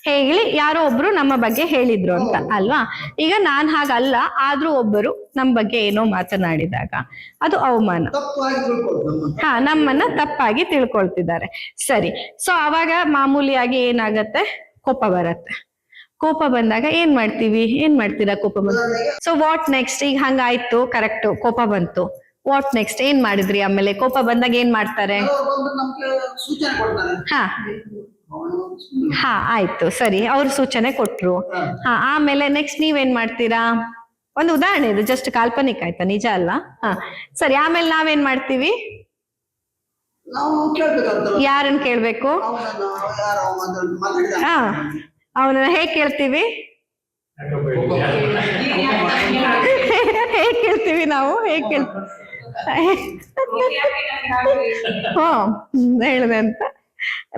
ಹೇಳಿ ಯಾರೋ ಒಬ್ರು ನಮ್ಮ ಬಗ್ಗೆ ಹೇಳಿದ್ರು ಅಂತ ಅಲ್ವಾ. ಈಗ ನಾನ್ ಹಾಗಲ್ಲ, ಆದ್ರೂ ಒಬ್ಬರು ನಮ್ಮ ಬಗ್ಗೆ ಏನೋ ಮಾತನಾಡಿದಾಗ ಅದು ಅವಮಾನ. ಹಾ, ನಮ್ಮನ್ನ ತಪ್ಪಾಗಿ ತಿಳ್ಕೊಳ್ತಿದ್ದಾರೆ. ಸರಿ. ಸೊ ಅವಾಗ ಮಾಮೂಲಿಯಾಗಿ ಏನಾಗತ್ತೆ, ಕೋಪ ಬರತ್ತೆ. ಕೋಪ ಬಂದಾಗ ಏನ್ ಮಾಡ್ತೀರಾ ಕೋಪ ಬಂದ? So what next? ಈಗ ಹಂಗಾಯ್ತು, ಕರೆಕ್ಟ್, ಕೋಪ ಬಂತು, ವಾಟ್ ನೆಕ್ಸ್ಟ್? ಏನ್ ಮಾಡಿದ್ರಿ ಆಮೇಲೆ? ಕೋಪ ಬಂದಾಗ ಏನ್ ಮಾಡ್ತಾರೆ? ಹಾ ಆಯ್ತು, ಸರಿ, ಅವ್ರು ಸೂಚನೆ ಕೊಟ್ರು. ಹಾ, ಆಮೇಲೆ ನೆಕ್ಸ್ಟ್ ನೀವೇನ್ ಮಾಡ್ತೀರಾ? ಒಂದು ಉದಾಹರಣೆ, ಇದು ಜಸ್ಟ್ ಕಾಲ್ಪನಿಕ ಆಯ್ತಾ, ನಿಜ ಅಲ್ಲ. ಹಾ ಸರಿ, ಆಮೇಲೆ ನಾವೇನ್ ಮಾಡ್ತೀವಿ? ಯಾರನ್ನ ಕೇಳ್ಬೇಕು? ಹಾ, ಅವನನ್ನ ಹೇಗ್ ಕೇಳ್ತೀವಿ? ಹೇಗ್ ಕೇಳ್ತೀವಿ ನಾವು? ಹೇಗ್ ಕೇಳ್ತೀವಿ? ಹೇಳಿದೆ ಅಂತ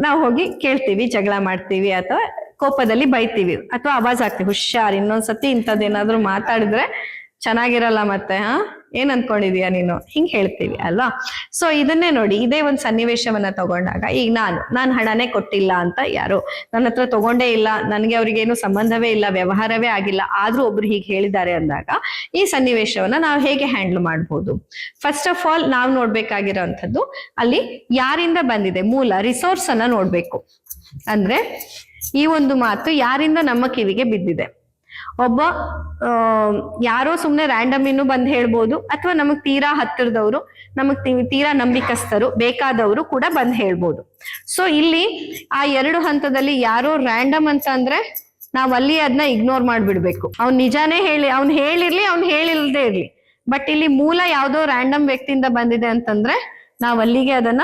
ನಾವು ಹೋಗಿ ಕೇಳ್ತೀವಿ, ಜಗಳ ಮಾಡ್ತೀವಿ, ಅಥವಾ ಕೋಪದಲ್ಲಿ ಬೈತೀವಿ, ಅಥವಾ ಆವಾಜ್ ಹಾಕ್ತಿವಿ, ಹುಷಾರ್, ಇನ್ನೊಂದ್ಸತಿ ಇಂಥದ್ದೇನಾದ್ರೂ ಮಾತಾಡಿದ್ರೆ ಚೆನ್ನಾಗಿರಲ್ಲ ಮತ್ತೆ, ಏನ್ ಅನ್ಕೊಂಡಿದೀಯ ನೀನು, ಹಿಂಗ್ ಹೇಳ್ತೀವಿ ಅಲ್ವಾ. ಸೊ ಇದನ್ನೇ ನೋಡಿ, ಇದೇ ಒಂದ್ ಸನ್ನಿವೇಶವನ್ನ ತಗೊಂಡಾಗ, ಈಗ ನಾನು ಹಣನೇ ಕೊಟ್ಟಿಲ್ಲ ಅಂತ ಯಾರೋ ನನ್ನ ಹತ್ರ ತಗೊಂಡೇ ಇಲ್ಲ, ನನ್ಗೆ ಅವ್ರಿಗೇನು ಸಂಬಂಧವೇ ಇಲ್ಲ, ವ್ಯವಹಾರವೇ ಆಗಿಲ್ಲ, ಆದ್ರೂ ಒಬ್ರು ಹೀಗೆ ಹೇಳಿದ್ದಾರೆ ಅಂದಾಗ ಈ ಸನ್ನಿವೇಶವನ್ನ ನಾವು ಹೇಗೆ ಹ್ಯಾಂಡಲ್ ಮಾಡ್ಬೋದು? ಫಸ್ಟ್ ಆಫ್ ಆಲ್ ನಾವು ನೋಡ್ಬೇಕಾಗಿರೋಂಥದ್ದು ಅಲ್ಲಿ ಯಾರಿಂದ ಬಂದಿದೆ, ಮೂಲ ರಿಸೋರ್ಸ್ ಅನ್ನ ನೋಡ್ಬೇಕು. ಅಂದ್ರೆ ಈ ಒಂದು ಮಾತು ಯಾರಿಂದ ನಮ್ಮ ಕಿವಿಗೆ ಬಿದ್ದಿದೆ. ಒಬ್ಬ ಯಾರೋ ಸುಮ್ನೆ ರ್ಯಾಂಡಮ್ ಇನ್ನು ಬಂದ್ ಹೇಳ್ಬೋದು, ಅಥವಾ ನಮಗ್ ತೀರಾ ಹತ್ತಿರದವರು, ನಮಗ್ ತೀರಾ ನಂಬಿಕಸ್ಥರು, ಬೇಕಾದವರು ಕೂಡ ಬಂದ್ ಹೇಳ್ಬೋದು. ಸೊ ಇಲ್ಲಿ ಆ ಎರಡು ಹಂತದಲ್ಲಿ ಯಾರೋ ರ್ಯಾಂಡಮ್ ಅಂತ ಅಂದ್ರೆ ನಾವ್ ಅಲ್ಲಿ ಅದನ್ನ ಇಗ್ನೋರ್ ಮಾಡ್ಬಿಡ್ಬೇಕು. ಅವ್ನ್ ನಿಜಾನೇ ಹೇಳಿ, ಅವ್ನ್ ಹೇಳಿರ್ಲಿ, ಅವ್ನ್ ಹೇಳಿಲ್ದೇ ಇರ್ಲಿ, ಬಟ್ ಇಲ್ಲಿ ಮೂಲ ಯಾವ್ದೋ ರ್ಯಾಂಡಮ್ ವ್ಯಕ್ತಿಯಿಂದ ಬಂದಿದೆ ಅಂತಂದ್ರೆ ನಾವ್ ಅಲ್ಲಿಗೆ ಅದನ್ನ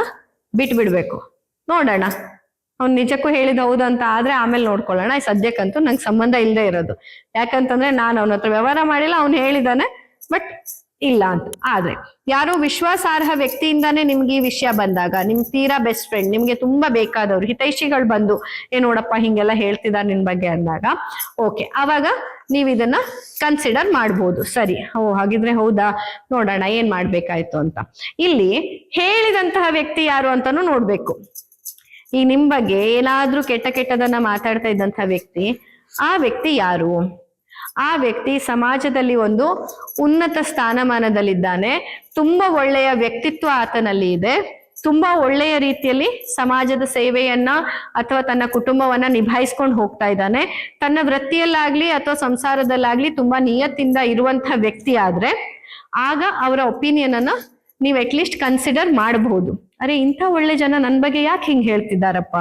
ಬಿಟ್ಬಿಡ್ಬೇಕು. ನೋಡೋಣ, ಅವ್ನು ನಿಜಕ್ಕೂ ಹೇಳಿದ ಹೌದು ಅಂತ ಆದ್ರೆ ಆಮೇಲೆ ನೋಡ್ಕೊಳ್ಳೋಣ, ಸದ್ಯಕ್ಕಂತೂ ನಂಗೆ ಸಂಬಂಧ ಇಲ್ಲದೆ ಇರೋದು. ಯಾಕಂತಂದ್ರೆ ನಾನು ಅವನ ಹತ್ರ ವ್ಯವಹಾರ ಮಾಡಿಲ್ಲ, ಅವ್ನು ಹೇಳಿದಾನೆ, ಬಟ್ ಇಲ್ಲ ಅಂತ. ಆದ್ರೆ ಯಾರೋ ವಿಶ್ವಾಸಾರ್ಹ ವ್ಯಕ್ತಿಯಿಂದಾನೇ ನಿಮ್ಗೆ ಈ ವಿಷಯ ಬಂದಾಗ, ನಿಮ್ ತೀರಾ ಬೆಸ್ಟ್ ಫ್ರೆಂಡ್, ನಿಮ್ಗೆ ತುಂಬಾ ಬೇಕಾದವ್ರು, ಹಿತೈಷಿಗಳು ಬಂದು ನೋಡಪ್ಪ ಹಿಂಗೆಲ್ಲ ಹೇಳ್ತಿದಾರೆ ನಿನ್ ಬಗ್ಗೆ ಅಂದಾಗ, ಓಕೆ, ಅವಾಗ ನೀವ್ ಇದನ್ನ ಕನ್ಸಿಡರ್ ಮಾಡ್ಬೋದು. ಸರಿ, ಹಾಗಿದ್ರೆ ಹೌದಾ, ನೋಡೋಣ ಏನ್ ಮಾಡ್ಬೇಕಾಯ್ತು ಅಂತ. ಇಲ್ಲಿ ಹೇಳಿದಂತಹ ವ್ಯಕ್ತಿ ಯಾರು ಅಂತಾನು ನೋಡ್ಬೇಕು. ಈಗ ನಿಮ್ ಬಗ್ಗೆ ಏನಾದ್ರೂ ಕೆಟ್ಟದನ್ನ ಮಾತಾಡ್ತಾ ಇದ್ದಂಥ ವ್ಯಕ್ತಿ, ಆ ವ್ಯಕ್ತಿ ಯಾರು? ಆ ವ್ಯಕ್ತಿ ಸಮಾಜದಲ್ಲಿ ಒಂದು ಉನ್ನತ ಸ್ಥಾನಮಾನದಲ್ಲಿದ್ದಾನೆ, ತುಂಬಾ ಒಳ್ಳೆಯ ವ್ಯಕ್ತಿತ್ವ ಆತನಲ್ಲಿ ಇದೆ, ತುಂಬಾ ಒಳ್ಳೆಯ ರೀತಿಯಲ್ಲಿ ಸಮಾಜದ ಸೇವೆಯನ್ನ ಅಥವಾ ತನ್ನ ಕುಟುಂಬವನ್ನ ನಿಭಾಯಿಸ್ಕೊಂಡು ಹೋಗ್ತಾ ಇದ್ದಾನೆ, ತನ್ನ ವೃತ್ತಿಯಲ್ಲಾಗ್ಲಿ ಅಥವಾ ಸಂಸಾರದಲ್ಲಾಗ್ಲಿ ತುಂಬಾ ನಿಯತ್ತಿಂದ ಇರುವಂತಹ ವ್ಯಕ್ತಿ ಆದ್ರೆ ಆಗ ಅವರ ಒಪಿನಿಯನ್ ಅನ್ನ ನೀವು ಅಟ್ಲೀಸ್ಟ್ ಕನ್ಸಿಡರ್ ಮಾಡಬಹುದು. ಅರೆ, ಇಂಥ ಒಳ್ಳೆ ಜನ ನನ್ ಬಗ್ಗೆ ಯಾಕೆ ಹಿಂಗ್ ಹೇಳ್ತಿದ್ದಾರಪ್ಪ,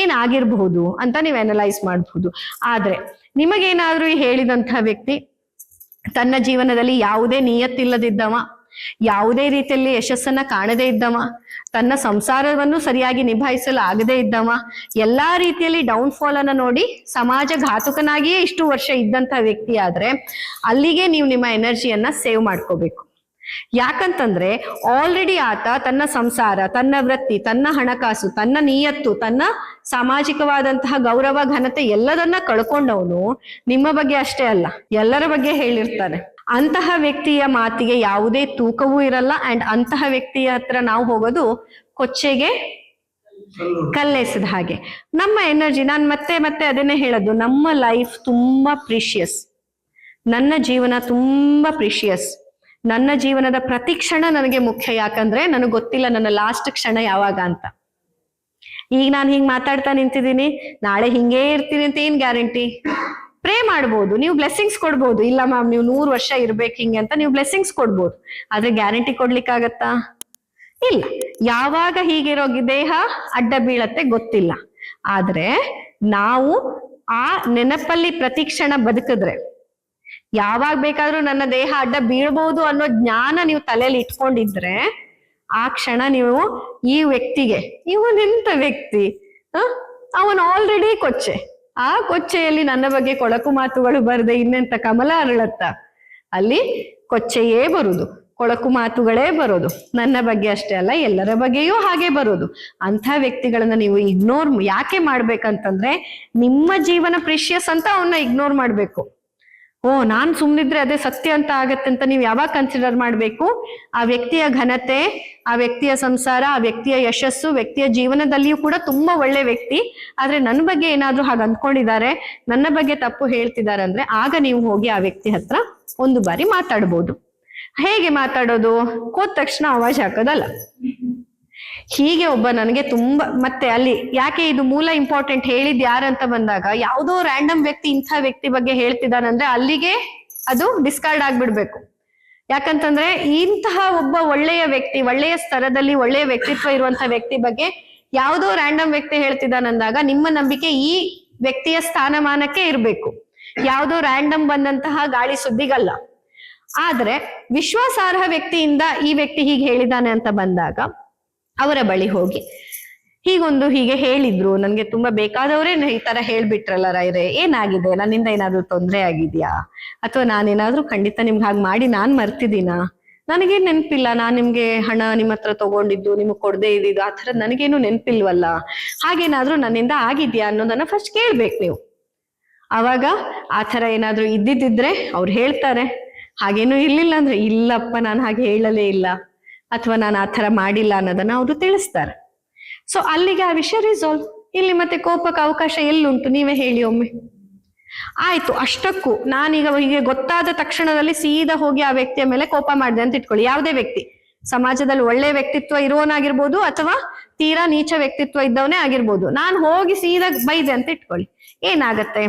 ಏನಾಗಿರ್ಬಹುದು ಅಂತ ನೀವು ಅನಲೈಸ್ ಮಾಡಬಹುದು. ಆದ್ರೆ ನಿಮಗೇನಾದ್ರೂ ಹೇಳಿದಂಥ ವ್ಯಕ್ತಿ ತನ್ನ ಜೀವನದಲ್ಲಿ ಯಾವುದೇ ನಿಯತ್ತಿಲ್ಲದಿದ್ದವ, ಯಾವುದೇ ರೀತಿಯಲ್ಲಿ ಯಶಸ್ಸನ್ನ ಕಾಣದೇ ಇದ್ದವ, ತನ್ನ ಸಂಸಾರವನ್ನು ಸರಿಯಾಗಿ ನಿಭಾಯಿಸಲು ಆಗದೆ ಇದ್ದವ, ಎಲ್ಲಾ ರೀತಿಯಲ್ಲಿ ಡೌನ್ ಫಾಲ್ ಅನ್ನ ನೋಡಿ ಸಮಾಜ ಘಾತುಕನಾಗಿಯೇ ಇಷ್ಟು ವರ್ಷ ಇದ್ದಂಥ ವ್ಯಕ್ತಿ ಆದ್ರೆ ಅಲ್ಲಿಗೆ ನೀವು ನಿಮ್ಮ ಎನರ್ಜಿಯನ್ನ ಸೇವ್ ಮಾಡ್ಕೋಬೇಕು. ಯಾಕಂತಂದ್ರೆ ಆಲ್ರೆಡಿ ಆತ ತನ್ನ ಸಂಸಾರ, ತನ್ನ ವೃತ್ತಿ, ತನ್ನ ಹಣಕಾಸು, ತನ್ನ ನಿಯತ್ತು, ತನ್ನ ಸಾಮಾಜಿಕವಾದಂತಹ ಗೌರವ, ಘನತೆ ಎಲ್ಲದನ್ನ ಕಳ್ಕೊಂಡವನು ನಿಮ್ಮ ಬಗ್ಗೆ ಅಷ್ಟೇ ಅಲ್ಲ, ಎಲ್ಲರ ಬಗ್ಗೆ ಹೇಳಿರ್ತಾನೆ. ಅಂತಹ ವ್ಯಕ್ತಿಯ ಮಾತಿಗೆ ಯಾವುದೇ ತೂಕವೂ ಇರಲ್ಲ. ಅಂಡ್ ಅಂತಹ ವ್ಯಕ್ತಿಯ ಹತ್ರ ನಾವು ಹೋಗೋದು ಕೊಚ್ಚೆಗೆ ಕಲ್ಲೆಸದ ಹಾಗೆ. ನಮ್ಮ ಎನರ್ಜಿ, ನಾನು ಮತ್ತೆ ಮತ್ತೆ ಅದನ್ನೇ ಹೇಳೋದು, ನಮ್ಮ ಲೈಫ್ ತುಂಬಾ ಪ್ರೀಶಿಯಸ್, ನನ್ನ ಜೀವನ ತುಂಬಾ ಪ್ರೀಶಿಯಸ್, ನನ್ನ ಜೀವನದ ಪ್ರತಿ ಕ್ಷಣ ನನಗೆ ಮುಖ್ಯ. ಯಾಕಂದ್ರೆ ನನಗೆ ಗೊತ್ತಿಲ್ಲ ನನ್ನ ಲಾಸ್ಟ್ ಕ್ಷಣ ಯಾವಾಗ ಅಂತ. ಈಗ ನಾನು ಹಿಂಗ್ ಮಾತಾಡ್ತಾ ನಿಂತಿದ್ದೀನಿ, ನಾಳೆ ಹಿಂಗೇ ಇರ್ತೀನಿ ಅಂತ ಏನ್ ಗ್ಯಾರಂಟಿ? ಪ್ರೇ ಮಾಡ್ಬೋದು, ನೀವು ಬ್ಲೆಸ್ಸಿಂಗ್ಸ್ ಕೊಡ್ಬೋದು, ಇಲ್ಲ ಮ್ಯಾಮ್ ನೀವು 100 ವರ್ಷ ಇರ್ಬೇಕು ಹಿಂಗೆ ಅಂತ ನೀವು ಬ್ಲೆಸ್ಸಿಂಗ್ಸ್ ಕೊಡ್ಬೋದು, ಆದ್ರೆ ಗ್ಯಾರಂಟಿ ಕೊಡ್ಲಿಕ್ಕಾಗತ್ತಾ? ಇಲ್ಲ. ಯಾವಾಗ ಹೀಗಿರೋ ದೇಹ ಅಡ್ಡ ಬೀಳತ್ತೆ ಗೊತ್ತಿಲ್ಲ. ಆದ್ರೆ ನಾವು ಆ ನೆನಪಲ್ಲಿ ಪ್ರತಿ ಕ್ಷಣ ಬದುಕಿದ್ರೆ, ಯಾವಾಗ ಬೇಕಾದ್ರೂ ನನ್ನ ದೇಹ ಅಡ್ಡ ಬೀಳ್ಬಹುದು ಅನ್ನೋ ಜ್ಞಾನ ನೀವು ತಲೆಯಲ್ಲಿ ಇಟ್ಕೊಂಡಿದ್ರೆ, ಆ ಕ್ಷಣ ನೀವು ಈ ವ್ಯಕ್ತಿಗೆ, ಇವನೆಂತ ವ್ಯಕ್ತಿ, ಅವನು ಆಲ್ರೆಡಿ ಕೊಚ್ಚೆ, ಆ ಕೊಚ್ಚೆಯಲ್ಲಿ ನನ್ನ ಬಗ್ಗೆ ಕೊಳಕು ಮಾತುಗಳು ಬರದೆ ಇನ್ನೆಂತ ಕಮಲ ಅರಳತ್ತ? ಅಲ್ಲಿ ಕೊಚ್ಚೆಯೇ ಬರುದು, ಕೊಳಕು ಮಾತುಗಳೇ ಬರೋದು. ನನ್ನ ಬಗ್ಗೆ ಅಷ್ಟೇ ಅಲ್ಲ, ಎಲ್ಲರ ಬಗ್ಗೆಯೂ ಹಾಗೆ ಬರೋದು. ಅಂಥ ವ್ಯಕ್ತಿಗಳನ್ನ ನೀವು ಇಗ್ನೋರ್ ಯಾಕೆ ಮಾಡ್ಬೇಕಂತಂದ್ರೆ, ನಿಮ್ಮ ಜೀವನ ಪ್ರಿಷಿಯಸ್ ಅಂತ ಅವನ್ನ ಇಗ್ನೋರ್ ಮಾಡ್ಬೇಕು. ಓ ನಾನ್ ಸುಮ್ನಿದ್ರೆ ಅದೇ ಸತ್ಯ ಅಂತ ಆಗತ್ತೆ ಅಂತ ನೀವು ಯಾವಾಗ ಕನ್ಸಿಡರ್ ಮಾಡ್ಬೇಕು? ಆ ವ್ಯಕ್ತಿಯ ಘನತೆ, ಆ ವ್ಯಕ್ತಿಯ ಸಂಸಾರ, ಆ ವ್ಯಕ್ತಿಯ ಯಶಸ್ಸು, ವ್ಯಕ್ತಿಯ ಜೀವನದಲ್ಲಿಯೂ ಕೂಡ ತುಂಬಾ ಒಳ್ಳೆ ವ್ಯಕ್ತಿ, ಆದ್ರೆ ನನ್ನ ಬಗ್ಗೆ ಏನಾದ್ರೂ ಹಾಗೆ ಅಂದ್ಕೊಂಡಿದ್ದಾರೆ, ನನ್ನ ಬಗ್ಗೆ ತಪ್ಪು ಹೇಳ್ತಿದ್ದಾರೆ ಅಂದ್ರೆ ಆಗ ನೀವು ಹೋಗಿ ಆ ವ್ಯಕ್ತಿ ಹತ್ರ ಒಂದು ಬಾರಿ ಮಾತಾಡ್ಬೋದು. ಹೇಗೆ ಮಾತಾಡೋದು? ಹೋದ ತಕ್ಷಣ ಆವಾಜ್ ಹಾಕೋದಲ್ಲ. ಹೀಗೆ ಒಬ್ಬ ನನಗೆ ತುಂಬಾ, ಮತ್ತೆ ಅಲ್ಲಿ ಯಾಕೆ ಇದು ಮೂಲ ಇಂಪಾರ್ಟೆಂಟ್ ಹೇಳಿದ್ ಯಾರಂತ ಬಂದಾಗ, ಯಾವುದೋ ರ್ಯಾಂಡಮ್ ವ್ಯಕ್ತಿ ಇಂಥ ವ್ಯಕ್ತಿ ಬಗ್ಗೆ ಹೇಳ್ತಿದ್ದಾನಂದ್ರೆ ಅಲ್ಲಿಗೆ ಅದು ಡಿಸ್ಕಾರ್ಡ್ ಆಗ್ಬಿಡ್ಬೇಕು. ಯಾಕಂತಂದ್ರೆ ಇಂತಹ ಒಬ್ಬ ಒಳ್ಳೆಯ ವ್ಯಕ್ತಿ, ಒಳ್ಳೆಯ ಸ್ತರದಲ್ಲಿ ಒಳ್ಳೆಯ ವ್ಯಕ್ತಿತ್ವ ಇರುವಂತಹ ವ್ಯಕ್ತಿ ಬಗ್ಗೆ ಯಾವುದೋ ರ್ಯಾಂಡಮ್ ವ್ಯಕ್ತಿ ಹೇಳ್ತಿದ್ದಾನಂದಾಗ ನಿಮ್ಮ ನಂಬಿಕೆ ಈ ವ್ಯಕ್ತಿಯ ಸ್ಥಾನಮಾನಕ್ಕೆ ಇರ್ಬೇಕು, ಯಾವುದೋ ರ್ಯಾಂಡಮ್ ಬಂದಂತಹ ಗಾಳಿ ಸುದ್ದಿಗಲ್ಲ. ಆದ್ರೆ ವಿಶ್ವಾಸಾರ್ಹ ವ್ಯಕ್ತಿಯಿಂದ ಈ ವ್ಯಕ್ತಿ ಹೀಗೆ ಹೇಳಿದಾನೆ ಅಂತ ಬಂದಾಗ ಅವರ ಬಳಿ ಹೋಗಿ ಹೀಗೆ ಹೇಳಿದ್ರು, ನನ್ಗೆ ತುಂಬಾ ಬೇಕಾದವರೇ ಈ ತರ ಹೇಳ್ಬಿಟ್ರಲ್ಲ ರಾಯ್ರೆ, ಏನಾಗಿದೆ, ನನ್ನಿಂದ ಏನಾದ್ರೂ ತೊಂದರೆ ಆಗಿದ್ಯಾ, ಅಥವಾ ನಾನೇನಾದ್ರೂ ಖಂಡಿತ ನಿಮ್ಗೆ ಹಾಗೆ ಮಾಡಿ ನಾನ್ ಮರ್ತಿದ್ದೀನಾ, ನನಗೇನ್ ನೆನ್ಪಿಲ್ಲ, ನಾನ್ ನಿಮ್ಗೆ ಹಣ ನಿಮ್ಮ ಹತ್ರ ತಗೊಂಡಿದ್ದು ನಿಮಗ್ ಕೊಡದೆ ಇದ್ದಿದ್ದು ಆ ಥರ ನನಗೇನು ನೆನ್ಪಿಲ್ವಲ್ಲ, ಹಾಗೇನಾದ್ರೂ ನನ್ನಿಂದ ಆಗಿದ್ಯಾ ಅನ್ನೋದನ್ನ ಫಸ್ಟ್ ಕೇಳ್ಬೇಕು ನೀವು. ಅವಾಗ ಆ ಥರ ಏನಾದ್ರೂ ಇದ್ದಿದ್ರೆ ಅವ್ರು ಹೇಳ್ತಾರೆ, ಹಾಗೇನು ಇರ್ಲಿಲ್ಲ ಅಂದ್ರೆ ಇಲ್ಲಪ್ಪ ನಾನು ಹಾಗೆ ಹೇಳಲೇ ಇಲ್ಲ, ಅಥವಾ ನಾನು ಆ ಥರ ಮಾಡಿಲ್ಲ ಅನ್ನೋದನ್ನ ಅವರು ತಿಳಿಸ್ತಾರೆ. ಸೊ ಅಲ್ಲಿಗೆ ಆ ವಿಷಯ ರಿಸಾಲ್ವ್. ಇಲ್ಲಿ ಮತ್ತೆ ಕೋಪಕ್ಕೆ ಅವಕಾಶ ಎಲ್ಲುಂಟು? ನೀವೇ ಹೇಳಿ ಒಮ್ಮೆ. ಆಯ್ತು, ಅಷ್ಟಕ್ಕೂ ನಾನೀಗ ಹೀಗೆ ಗೊತ್ತಾದ ತಕ್ಷಣದಲ್ಲಿ ಸೀದಾ ಹೋಗಿ ಆ ವ್ಯಕ್ತಿಯ ಮೇಲೆ ಕೋಪ ಮಾಡಿದೆ ಅಂತ ಇಟ್ಕೊಳ್ಳಿ. ಯಾವುದೇ ವ್ಯಕ್ತಿ, ಸಮಾಜದಲ್ಲಿ ಒಳ್ಳೆ ವ್ಯಕ್ತಿತ್ವ ಇರುವವನಾಗಿರ್ಬೋದು ಅಥವಾ ತೀರಾ ನೀಚ ವ್ಯಕ್ತಿತ್ವ ಇದ್ದವನೇ ಆಗಿರ್ಬೋದು, ನಾನು ಹೋಗಿ ಸೀದಾ ಬೈದೆ ಅಂತ ಇಟ್ಕೊಳ್ಳಿ. ಏನಾಗತ್ತೆ?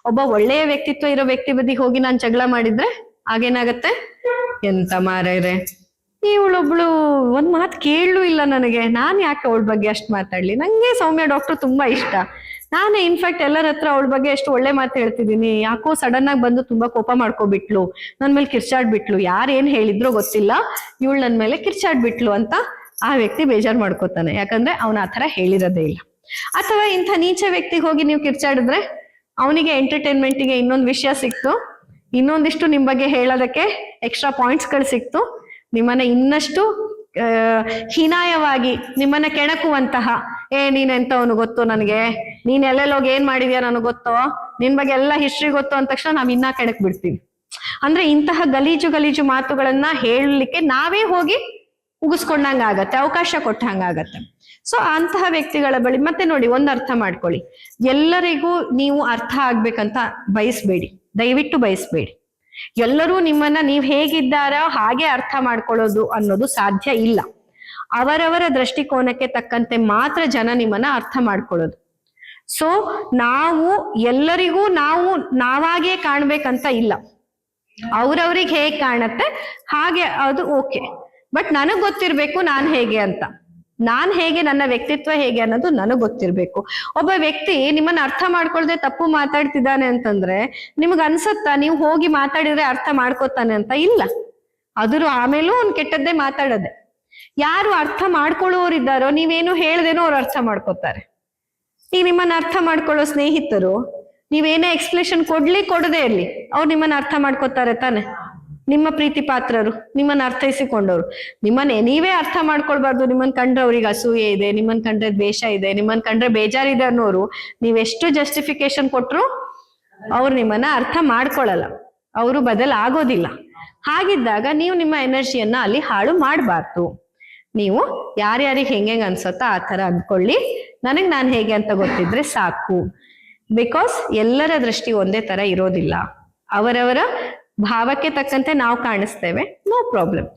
ಒಬ್ಬ ಒಳ್ಳೆಯ ವ್ಯಕ್ತಿತ್ವ ಇರೋ ವ್ಯಕ್ತಿ ಬದಿ ಹೋಗಿ ನಾನು ಜಗಳ ಮಾಡಿದ್ರೆ ಆಗೇನಾಗತ್ತೆ? ಎಂತ ಮಾರೈರೆ, ಇವಳೊಬ್ಳು ಒಂದ್ ಮಾತು ಕೇಳಲು ಇಲ್ಲ ನನಗೆ, ನಾನ್ ಯಾಕೆ ಅವಳ ಬಗ್ಗೆ ಅಷ್ಟು ಮಾತಾಡ್ಲಿ, ನಂಗೆ ಸೌಮ್ಯ ಡಾಕ್ಟರ್ ತುಂಬಾ ಇಷ್ಟ, ನಾನೇ ಇನ್ಫ್ಯಾಕ್ಟ್ ಎಲ್ಲರ ಹತ್ರ ಅವಳ ಬಗ್ಗೆ ಎಷ್ಟು ಒಳ್ಳೆ ಮಾತು ಹೇಳ್ತಿದ್ದೀನಿ, ಯಾಕೋ ಸಡನ್ ಆಗಿ ಬಂದು ತುಂಬಾ ಕೋಪ ಮಾಡ್ಕೊಬಿಟ್ಲು, ನನ್ ಮೇಲೆ ಕಿರ್ಚಾಡ್ಬಿಟ್ಲು, ಯಾರೇನ್ ಹೇಳಿದ್ರೋ ಗೊತ್ತಿಲ್ಲ, ಇವಳು ನನ್ ಮೇಲೆ ಕಿರ್ಚಾಡ್ಬಿಟ್ಲು ಅಂತ ಆ ವ್ಯಕ್ತಿ ಬೇಜಾರ್ ಮಾಡ್ಕೋತಾನೆ. ಯಾಕಂದ್ರೆ ಅವನ ಆ ಥರ ಹೇಳಿರೋದೇ ಇಲ್ಲ. ಅಥವಾ ಇಂಥ ನೀಚ ವ್ಯಕ್ತಿಗೆ ಹೋಗಿ ನೀವು ಕಿರ್ಚಾಡಿದ್ರೆ ಅವನಿಗೆ ಎಂಟರ್ಟೈನ್ಮೆಂಟಿಗೆ ಇನ್ನೊಂದು ವಿಷಯ ಸಿಕ್ತು, ಇನ್ನೊಂದಿಷ್ಟು ನಿಮ್ ಬಗ್ಗೆ ಹೇಳೋದಕ್ಕೆ ಎಕ್ಸ್ಟ್ರಾ ಪಾಯಿಂಟ್ಸ್ಗಳು ಸಿಕ್ತು, ನಿಮ್ಮನ್ನ ಇನ್ನಷ್ಟು ಹೀನಾಯವಾಗಿ ನಿಮ್ಮನ್ನ ಕೆಣಕುವಂತಹ, ನೀನೆಂತವನು ಗೊತ್ತು ನನಗೆ, ನೀನ್ ಎಲ್ಲೆಲ್ಲೋಗಿ ಏನ್ ಮಾಡಿದ್ಯಾ ನನಗೆ ಗೊತ್ತೋ, ನಿನ್ ಬಗ್ಗೆ ಎಲ್ಲ ಹಿಸ್ಟ್ರಿ ಗೊತ್ತು ಅಂದ ತಕ್ಷಣ ನಾವ್ ಇನ್ನ ಕೆಣಕ್ ಬಿಡ್ತೀವಿ. ಅಂದ್ರೆ ಇಂತಹ ಗಲೀಜು ಮಾತುಗಳನ್ನ ಹೇಳಲಿಕ್ಕೆ ನಾವೇ ಹೋಗಿ ಉಗಿಸ್ಕೊಂಡಂಗಾಗತ್ತೆ, ಅವಕಾಶ ಕೊಟ್ಟಂಗಾಗತ್ತೆ. ಸೊ ಅಂತಹ ವ್ಯಕ್ತಿಗಳ ಬಳಿ ಮತ್ತೆ ನೋಡಿ, ಒಂದ್ ಅರ್ಥ ಮಾಡ್ಕೊಳ್ಳಿ, ಎಲ್ಲರಿಗೂ ನೀವು ಅರ್ಥ ಆಗ್ಬೇಕಂತ ಬಯಸ್ಬೇಡಿ, ದಯವಿಟ್ಟು ಬಯಸ್ಬೇಡಿ. ಎಲ್ಲರೂ ನಿಮ್ಮನ್ನ ನೀವ್ ಹೇಗಿದ್ದಾರೋ ಹಾಗೆ ಅರ್ಥ ಮಾಡ್ಕೊಳ್ಳೋದು ಅನ್ನೋದು ಸಾಧ್ಯ ಇಲ್ಲ. ಅವರವರ ದೃಷ್ಟಿಕೋನಕ್ಕೆ ತಕ್ಕಂತೆ ಮಾತ್ರ ಜನ ನಿಮ್ಮನ್ನ ಅರ್ಥ ಮಾಡ್ಕೊಳ್ಳೋದು. ಸೊ ನಾವು ಎಲ್ಲರಿಗೂ ನಾವಾಗೇ ಕಾಣ್ಬೇಕಂತ ಇಲ್ಲ, ಅವ್ರವ್ರಿಗೆ ಹೇಗ್ ಕಾಣತ್ತೆ ಹಾಗೆ ಅದು ಓಕೆ. ಬಟ್ ನನಗ್ ಗೊತ್ತಿರ್ಬೇಕು ನಾನ್ ಹೇಗೆ ಅಂತ, ನಾನ್ ಹೇಗೆ, ನನ್ನ ವ್ಯಕ್ತಿತ್ವ ಹೇಗೆ ಅನ್ನೋದು ನನಗ್ ಗೊತ್ತಿರ್ಬೇಕು. ಒಬ್ಬ ವ್ಯಕ್ತಿ ನಿಮ್ಮನ್ನ ಅರ್ಥ ಮಾಡ್ಕೊಳ್ದೆ ತಪ್ಪು ಮಾತಾಡ್ತಿದ್ದಾನೆ ಅಂತಂದ್ರೆ ನಿಮ್ಗ್ ಅನ್ಸತ್ತಾ ನೀವು ಹೋಗಿ ಮಾತಾಡಿದ್ರೆ ಅರ್ಥ ಮಾಡ್ಕೋತಾನೆ ಅಂತ? ಇಲ್ಲ, ಅದ್ರ ಆಮೇಲೂ ಅವ್ನ್ ಕೆಟ್ಟದ್ದೇ ಮಾತಾಡದೆ. ಯಾರು ಅರ್ಥ ಮಾಡ್ಕೊಳ್ಳೋರಿದ್ದಾರೋ ನೀವೇನು ಹೇಳ್ದೇನೋ ಅವ್ರು ಅರ್ಥ ಮಾಡ್ಕೋತಾರೆ. ಈಗ ನಿಮ್ಮನ್ನ ಅರ್ಥ ಮಾಡ್ಕೊಳ್ಳೋ ಸ್ನೇಹಿತರು ನೀವೇನೇ ಎಕ್ಸ್ಪ್ಲೇಷನ್ ಕೊಡದೇ ಇರ್ಲಿ, ಅವ್ರು ನಿಮ್ಮನ್ನ ಅರ್ಥ ಮಾಡ್ಕೋತಾರೆ ತಾನೆ. ನಿಮ್ಮ ಪ್ರೀತಿ ಪಾತ್ರರು, ನಿಮ್ಮನ್ನ ಅರ್ಥೈಸಿಕೊಂಡವ್ರು, ನಿಮ್ಮನ್ನ ನೀವೇ ಅರ್ಥ ಮಾಡ್ಕೊಳ್ಬಾರ್ದು. ನಿಮ್ಮನ್ ಕಂಡ್ರೆ ಅವ್ರಿಗೆ ಅಸೂಯೆ ಇದೆ, ನಿಮ್ಮನ್ ಕಂಡ್ರೆ ದ್ವೇಷ ಇದೆ, ನಿಮ್ಮನ್ ಕಂಡ್ರೆ ಬೇಜಾರಿದೆ ಅನ್ನೋರು ನೀವೆಷ್ಟು ಜಸ್ಟಿಫಿಕೇಶನ್ ಕೊಟ್ರು ಅವ್ರು ನಿಮ್ಮನ್ನ ಅರ್ಥ ಮಾಡ್ಕೊಳಲ್ಲ, ಅವರು ಬದಲಾಗೋದಿಲ್ಲ. ಹಾಗಿದ್ದಾಗ ನೀವು ನಿಮ್ಮ ಎನರ್ಜಿಯನ್ನ ಅಲ್ಲಿ ಹಾಳು ಮಾಡಬಾರ್ದು. ನೀವು ಯಾರ್ಯಾರಿಗೆ ಹೆಂಗೆ ಅನ್ಸತ್ತೋ ಆ ತರ ಅಂದ್ಕೊಳ್ಳಿ, ನನಗ್ ನಾನು ಹೇಗೆ ಅಂತ ಗೊತ್ತಿದ್ರೆ ಸಾಕು. ಬಿಕಾಸ್ ಎಲ್ಲರ ದೃಷ್ಟಿ ಒಂದೇ ತರ ಇರೋದಿಲ್ಲ, ಅವರವರ ಭಾವಕ್ಕೆ ತಕ್ಕಂತೆ ನಾವು ಕಾಣಿಸ್ತೇವೆ, ನೋ ಪ್ರಾಬ್ಲಮ್.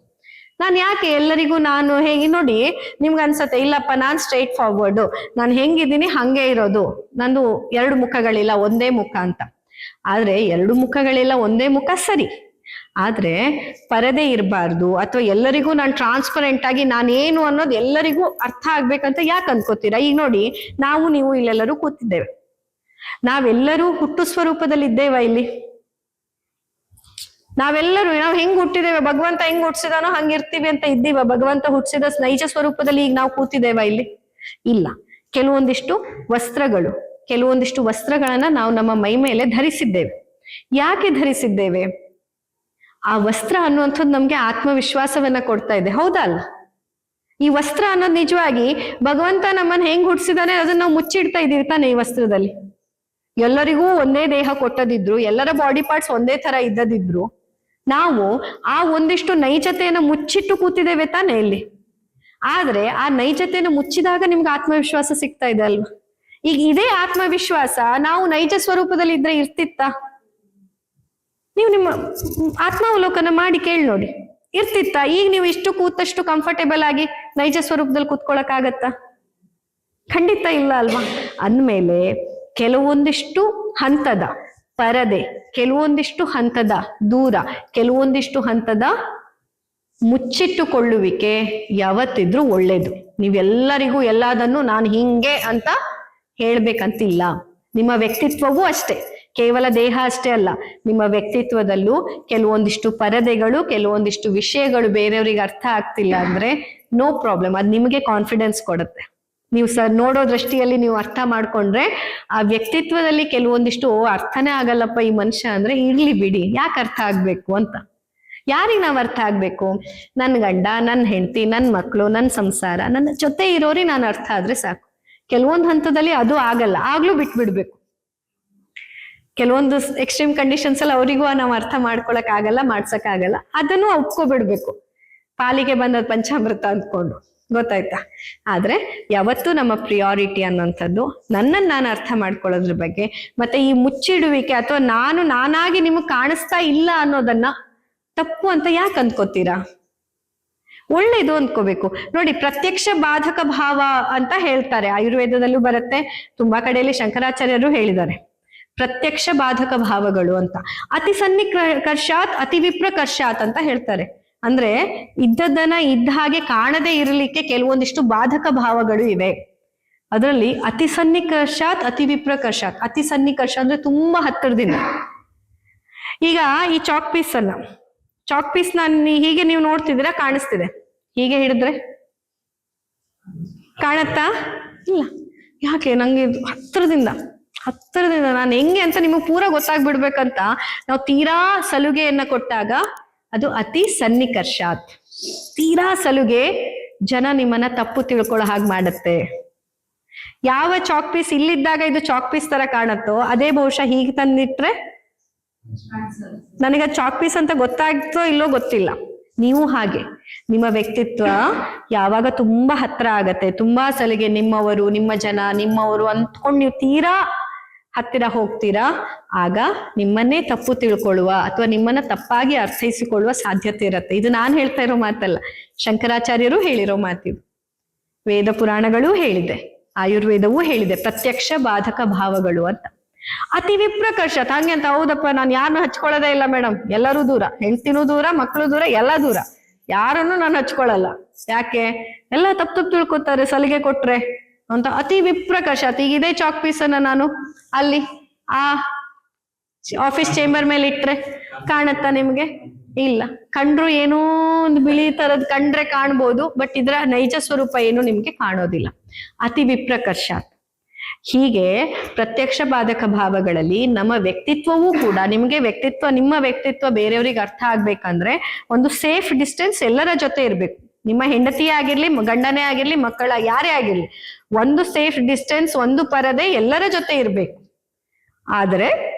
ನಾನು ಯಾಕೆ ಎಲ್ಲರಿಗೂ ನಾನು ಹೇಗೆ, ನೋಡಿ ನಿಮ್ಗೆ ಅನ್ಸತ್ತೆ ಇಲ್ಲಪ್ಪ ನಾನ್ ಸ್ಟ್ರೈಟ್ ಫಾರ್ವರ್ಡು, ನಾನು ಹೆಂಗಿದ್ದೀನಿ ಹಂಗೆ ಇರೋದು, ನಂದು ಎರಡು ಮುಖಗಳಿಲ್ಲ ಒಂದೇ ಮುಖ ಅಂತ. ಆದ್ರೆ ಎರಡು ಮುಖಗಳಿಲ್ಲ ಒಂದೇ ಮುಖ ಸರಿ, ಆದ್ರೆ ಪರದೆ ಇರಬಾರ್ದು, ಅಥವಾ ಎಲ್ಲರಿಗೂ ನಾನು ಟ್ರಾನ್ಸ್ಪರೆಂಟ್ ಆಗಿ ನಾನೇನು ಅನ್ನೋದು ಎಲ್ಲರಿಗೂ ಅರ್ಥ ಆಗ್ಬೇಕಂತ ಯಾಕೆ ಅನ್ಕೋತೀರಾ? ಈಗ ನೋಡಿ, ನೀವು ಇಲ್ಲೆಲ್ಲರೂ ಕೂತಿದ್ದೇವೆ, ನಾವೆಲ್ಲರೂ ಹುಟ್ಟು ಸ್ವರೂಪದಲ್ಲಿ ಇದ್ದೇವ ಇಲ್ಲಿ? ನಾವೆಲ್ಲರೂ ನಾವು ಹೆಂಗ್ ಹುಟ್ಟಿದ್ದೇವೆ, ಭಗವಂತ ಹೆಂಗ್ ಹುಟ್ಟಿಸಿದಾನೋ ಹಂಗಿರ್ತೀವಿ ಅಂತ ಇದ್ದೀವ? ಭಗವಂತ ಹುಟ್ಟಿಸಿದ ನೈಜ ಸ್ವರೂಪದಲ್ಲಿ ಈಗ ನಾವು ಕೂತಿದ್ದೇವ ಇಲ್ಲಿ? ಇಲ್ಲ. ಕೆಲವೊಂದಿಷ್ಟು ವಸ್ತ್ರಗಳನ್ನ ನಾವು ನಮ್ಮ ಮೈ ಮೇಲೆ ಧರಿಸಿದ್ದೇವೆ. ಯಾಕೆ ಧರಿಸಿದ್ದೇವೆ? ಆ ವಸ್ತ್ರ ಅನ್ನುವಂಥದ್ದು ನಮ್ಗೆ ಆತ್ಮವಿಶ್ವಾಸವನ್ನ ಕೊಡ್ತಾ ಇದೆ, ಹೌದಾ ಅಲ್ಲ? ಈ ವಸ್ತ್ರ ಅನ್ನೋದು ನಿಜವಾಗಿ ಭಗವಂತ ನಮ್ಮನ್ನ ಹೆಂಗ್ ಹುಟ್ಟಿಸಿದಾನೆ ಅದನ್ನ ನಾವು ಮುಚ್ಚಿಡ್ತಾ ಇದೀವಿ ತಾನೆ ಈ ವಸ್ತ್ರದಲ್ಲಿ. ಎಲ್ಲರಿಗೂ ಒಂದೇ ದೇಹ ಕೊಟ್ಟದಿದ್ರು, ಎಲ್ಲರ ಬಾಡಿ ಪಾರ್ಟ್ಸ್ ಒಂದೇ ತರ ಇದ್ದದಿದ್ರು, ನಾವು ಆ ಒಂದಿಷ್ಟು ನೈಜತೆಯನ್ನು ಮುಚ್ಚಿಟ್ಟು ಕೂತಿದ್ದೇವೆ ತಾನೇ ಇಲ್ಲಿ. ಆದ್ರೆ ಆ ನೈಜತೆಯನ್ನು ಮುಚ್ಚಿದಾಗ ನಿಮ್ಗೆ ಆತ್ಮವಿಶ್ವಾಸ ಸಿಗ್ತಾ ಇದೆ ಅಲ್ವಾ? ಈಗ ಇದೇ ಆತ್ಮವಿಶ್ವಾಸ ನಾವು ನೈಜ ಸ್ವರೂಪದಲ್ಲಿ ಇದ್ರೆ ಇರ್ತಿತ್ತ? ನೀವು ನಿಮ್ಮ ಆತ್ಮಾವಲೋಕನ ಮಾಡಿ ಕೇಳಿ ನೋಡಿ, ಇರ್ತಿತ್ತ? ಈಗ ನೀವು ಇಷ್ಟು ಕೂತಷ್ಟು ಕಂಫರ್ಟೇಬಲ್ ಆಗಿ ನೈಜ ಸ್ವರೂಪದಲ್ಲಿ ಕೂತ್ಕೊಳಕ್ ಆಗತ್ತಾ? ಖಂಡಿತ ಇಲ್ಲ ಅಲ್ವಾ? ಅಂದ್ಮೇಲೆ ಕೆಲವೊಂದಿಷ್ಟು ಹಂತದ ಪರದೆ, ಕೆಲವೊಂದಿಷ್ಟು ಹಂತದ ದೂರ, ಕೆಲವೊಂದಿಷ್ಟು ಹಂತದ ಮುಚ್ಚಿಟ್ಟುಕೊಳ್ಳುವಿಕೆ ಯಾವತ್ತಿದ್ರೂ ಒಳ್ಳೇದು. ನೀವೆಲ್ಲರಿಗೂ ಎಲ್ಲದನ್ನು ನಾನು ಹಿಂಗೆ ಅಂತ ಹೇಳ್ಬೇಕಂತಿಲ್ಲ. ನಿಮ್ಮ ವ್ಯಕ್ತಿತ್ವವೂ ಅಷ್ಟೇ, ಕೇವಲ ದೇಹ ಅಷ್ಟೇ ಅಲ್ಲ, ನಿಮ್ಮ ವ್ಯಕ್ತಿತ್ವದಲ್ಲೂ ಕೆಲವೊಂದಿಷ್ಟು ಪರದೆಗಳು, ಕೆಲವೊಂದಿಷ್ಟು ವಿಷಯಗಳು ಬೇರೆಯವ್ರಿಗೆ ಅರ್ಥ ಆಗ್ತಿಲ್ಲ ಅಂದ್ರೆ ನೋ ಪ್ರಾಬ್ಲಮ್, ಅದು ನಿಮಗೆ ಕಾನ್ಫಿಡೆನ್ಸ್ ಕೊಡುತ್ತೆ. ನೀವು ನೋಡೋ ದೃಷ್ಟಿಯಲ್ಲಿ ನೀವು ಅರ್ಥ ಮಾಡ್ಕೊಂಡ್ರೆ ಆ ವ್ಯಕ್ತಿತ್ವದಲ್ಲಿ ಕೆಲವೊಂದಿಷ್ಟು ಅರ್ಥನೇ ಆಗಲ್ಲಪ್ಪ ಈ ಮನುಷ್ಯ ಅಂದ್ರೆ ಇರ್ಲಿ ಬಿಡಿ, ಯಾಕೆ ಅರ್ಥ ಆಗ್ಬೇಕು ಅಂತ. ಯಾರಿಗೆ ನಾವ್ ಅರ್ಥ ಆಗ್ಬೇಕು? ನನ್ ಗಂಡ, ನನ್ ಹೆಂಡತಿ, ನನ್ ಮಕ್ಕಳು, ನನ್ ಸಂಸಾರ, ನನ್ನ ಜೊತೆ ಇರೋರಿಗೆ ನಾನು ಅರ್ಥ ಆದ್ರೆ ಸಾಕು. ಕೆಲವೊಂದು ಹಂತದಲ್ಲಿ ಅದು ಆಗಲ್ಲ, ಆಗ್ಲೂ ಬಿಟ್ಬಿಡ್ಬೇಕು. ಕೆಲವೊಂದು ಎಕ್ಸ್ಟ್ರೀಮ್ ಕಂಡೀಷನ್ಸ್ ಅಲ್ಲಿ ಅವರಿಗೂ ನಾವು ಅರ್ಥ ಮಾಡ್ಕೊಳಕ್ ಆಗಲ್ಲ, ಮಾಡ್ಸಕ್ ಆಗಲ್ಲ, ಅದನ್ನು ಒಪ್ಕೊಬಿಡ್ಬೇಕು. ಪಾಲಿಗೆ ಬಂದದ್ ಪಂಚಾಮೃತ ಅಂದ್ಕೊಂಡು, ಗೊತ್ತಾಯ್ತಾ? ಆದ್ರೆ ಯಾವತ್ತೂ ನಮ್ಮ ಪ್ರಿಯಾರಿಟಿ ಅನ್ನೋಂಥದ್ದು ನನ್ನನ್ನು ನಾನು ಅರ್ಥ ಮಾಡ್ಕೊಳ್ಳೋದ್ರ ಬಗ್ಗೆ, ಮತ್ತೆ ಈ ಮುಚ್ಚಿಡುವಿಕೆ ಅಥವಾ ನಾನಾಗಿ ನಿಮಗೆ ಕಾಣಿಸ್ತಾ ಇಲ್ಲ ಅನ್ನೋದನ್ನ ತಪ್ಪು ಅಂತ ಯಾಕೆ ಅಂದ್ಕೋತೀರಾ? ಒಳ್ಳೇದು ಅಂದ್ಕೋಬೇಕು. ನೋಡಿ, ಪ್ರತ್ಯಕ್ಷ ಬಾಧಕ ಭಾವ ಅಂತ ಹೇಳ್ತಾರೆ, ಆಯುರ್ವೇದದಲ್ಲೂ ಬರುತ್ತೆ, ತುಂಬಾ ಕಡೆಯಲ್ಲಿ ಶಂಕರಾಚಾರ್ಯರು ಹೇಳಿದ್ದಾರೆ ಪ್ರತ್ಯಕ್ಷ ಬಾಧಕ ಭಾವಗಳು ಅಂತ. ಅತಿ ಸನ್ನಿಕರ್ಷಾತ್ ಅತಿ ವಿಪ್ರಕರ್ಷಾತ್ ಅಂತ ಹೇಳ್ತಾರೆ. ಅಂದ್ರೆ ಇದ್ದದ್ದನ್ನ ಇದ್ದ ಹಾಗೆ ಕಾಣದೇ ಇರಲಿಕ್ಕೆ ಕೆಲವೊಂದಿಷ್ಟು ಬಾಧಕ ಭಾವಗಳು ಇವೆ. ಅದರಲ್ಲಿ ಅತಿ ಸನ್ನಿಕರ್ಷಾತ್ ಅತಿ ವಿಪ್ರಕರ್ಷಾತ್. ಅತಿ ಸನ್ನಿಕರ್ಷ ಅಂದ್ರೆ ತುಂಬಾ ಹತ್ತಿರದಿಂದ. ಈಗ ಈ ಚಾಕ್ ಪೀಸ್ ಹೀಗೆ ನೀವು ನೋಡ್ತಿದ್ದೀರಾ, ಕಾಣಿಸ್ತಿದೆ. ಹೀಗೆ ಹಿಡಿದ್ರೆ ಕಾಣತ್ತಾ? ಇಲ್ಲ. ಯಾಕೆ? ನಂಗೆ ಹತ್ತಿರದಿಂದ ನಾನು ಹೆಂಗೆ ಅಂತ ನಿಮಗೆ ಪೂರ ಗೊತ್ತಾಗ್ಬಿಡ್ಬೇಕಂತ ನಾವು ತೀರಾ ಸಲುಗೆಯನ್ನ ಕೊಟ್ಟಾಗ ಅದು ಅತಿ ಸನ್ನಿಕರ್ಷಾತ್. ತೀರಾ ಸಲುಗೆ ಜನ ನಿಮ್ಮನ್ನ ತಪ್ಪು ತಿಳ್ಕೊಳ್ಳೋ ಹಾಗೆ ಮಾಡುತ್ತೆ. ಯಾವ ಚಾಕ್ ಪೀಸ್ ಇಲ್ಲಿದ್ದಾಗ ಇದು ಚಾಕ್ ಪೀಸ್ ತರ ಕಾಣತ್ತೋ ಅದೇ ಬಹುಶಃ ಹೀಗೆ ತಂದಿಟ್ರೆ ನನಗೆ ಚಾಕ್ ಪೀಸ್ ಅಂತ ಗೊತ್ತಾಗ್ತೋ ಇಲ್ಲೋ ಗೊತ್ತಿಲ್ಲ. ನೀವು ಹಾಗೆ ನಿಮ್ಮ ವ್ಯಕ್ತಿತ್ವ ಯಾವಾಗ ತುಂಬಾ ಹತ್ರ ಆಗತ್ತೆ, ತುಂಬಾ ಸಲಿಗೆ ನಿಮ್ಮವರು, ನಿಮ್ಮ ಜನ, ನಿಮ್ಮವರು ಅಂದ್ಕೊಂಡು ನೀವು ತೀರಾ ಹತ್ತಿರ ಹೋಗ್ತೀರಾ, ಆಗ ನಿಮ್ಮನ್ನೇ ತಪ್ಪು ತಿಳ್ಕೊಳ್ಳುವ ಅಥವಾ ನಿಮ್ಮನ್ನ ತಪ್ಪಾಗಿ ಅರ್ಥೈಸಿಕೊಳ್ಳುವ ಸಾಧ್ಯತೆ ಇರುತ್ತೆ. ಇದು ನಾನು ಹೇಳ್ತಾ ಇರೋ ಮಾತಲ್ಲ, ಶಂಕರಾಚಾರ್ಯರು ಹೇಳಿರೋ ಮಾತಿದು. ವೇದ ಪುರಾಣಗಳೂ ಹೇಳಿದೆ, ಆಯುರ್ವೇದವೂ ಹೇಳಿದೆ ಪ್ರತ್ಯಕ್ಷ ಬಾಧಕ ಭಾವಗಳು ಅಂತ. ಅತಿ ವಿಪ್ರಕರ್ಷ ಹಂಗೆ ಅಂತ. ಹೌದಪ್ಪ, ನಾನು ಯಾರನ್ನು ಹಚ್ಕೊಳ್ಳೋದೇ ಇಲ್ಲ ಮೇಡಮ್, ಎಲ್ಲರೂ ದೂರ, ಹೆಂಡತಿನೂ ದೂರ, ಮಕ್ಕಳು ದೂರ, ಎಲ್ಲ ದೂರ, ಯಾರನ್ನು ನಾನು ಹಚ್ಕೊಳ್ಳಲ್ಲ. ಯಾಕೆ? ಎಲ್ಲ ತಪ್ಪು ತಿಳ್ಕೊತಾರೆ ಸಲಿಗೆ ಕೊಟ್ರೆ ಅಂತ. ಅತಿ ವಿಪ್ರಕರ್ಷ. ಈಗ ಇದೇ ಚಾಕ್ ಪೀಸ್ ಅನ್ನ ನಾನು ಅಲ್ಲಿ ಆ ಆಫೀಸ್ ಚೇಂಬರ್ ಮೇಲೆ ಇಟ್ರೆ ಕಾಣತ್ತಾ ನಿಮ್ಗೆ? ಇಲ್ಲ. ಕಂಡ್ರು ಏನೋ ಒಂದು ಬಿಳಿ ತರದ್ ಕಂಡ್ರೆ ಕಾಣ್ಬೋದು, ಬಟ್ ಇದರ ನೈಜ ಸ್ವರೂಪ ಏನು ನಿಮ್ಗೆ ಕಾಣೋದಿಲ್ಲ. ಅತಿ ವಿಪ್ರಕರ್ಷ. ಹೀಗೆ ಪ್ರತ್ಯಕ್ಷ ಬಾಧಕ ಭಾವಗಳಲ್ಲಿ ನಮ್ಮ ವ್ಯಕ್ತಿತ್ವವೂ ಕೂಡ, ನಿಮ್ಮ ವ್ಯಕ್ತಿತ್ವ ಬೇರೆಯವ್ರಿಗೆ ಅರ್ಥ ಆಗ್ಬೇಕಂದ್ರೆ ಒಂದು ಸೇಫ್ ಡಿಸ್ಟೆನ್ಸ್ ಎಲ್ಲರ ಜೊತೆ ಇರ್ಬೇಕು. ನಿಮ್ಮ ಹೆಂಡತಿಯೇ ಆಗಿರ್ಲಿ, ಗಂಡನೇ ಆಗಿರ್ಲಿ, ಮಕ್ಕಳ ಯಾರೇ ಆಗಿರ್ಲಿ, ಒಂದು ಸೇಫ್ ಡಿಸ್ಟೆನ್ಸ್, ಒಂದು ಪರದೆ ಎಲ್ಲರ ಜೊತೆ ಇರ್ಬೇಕು. ಆದ್ರೆ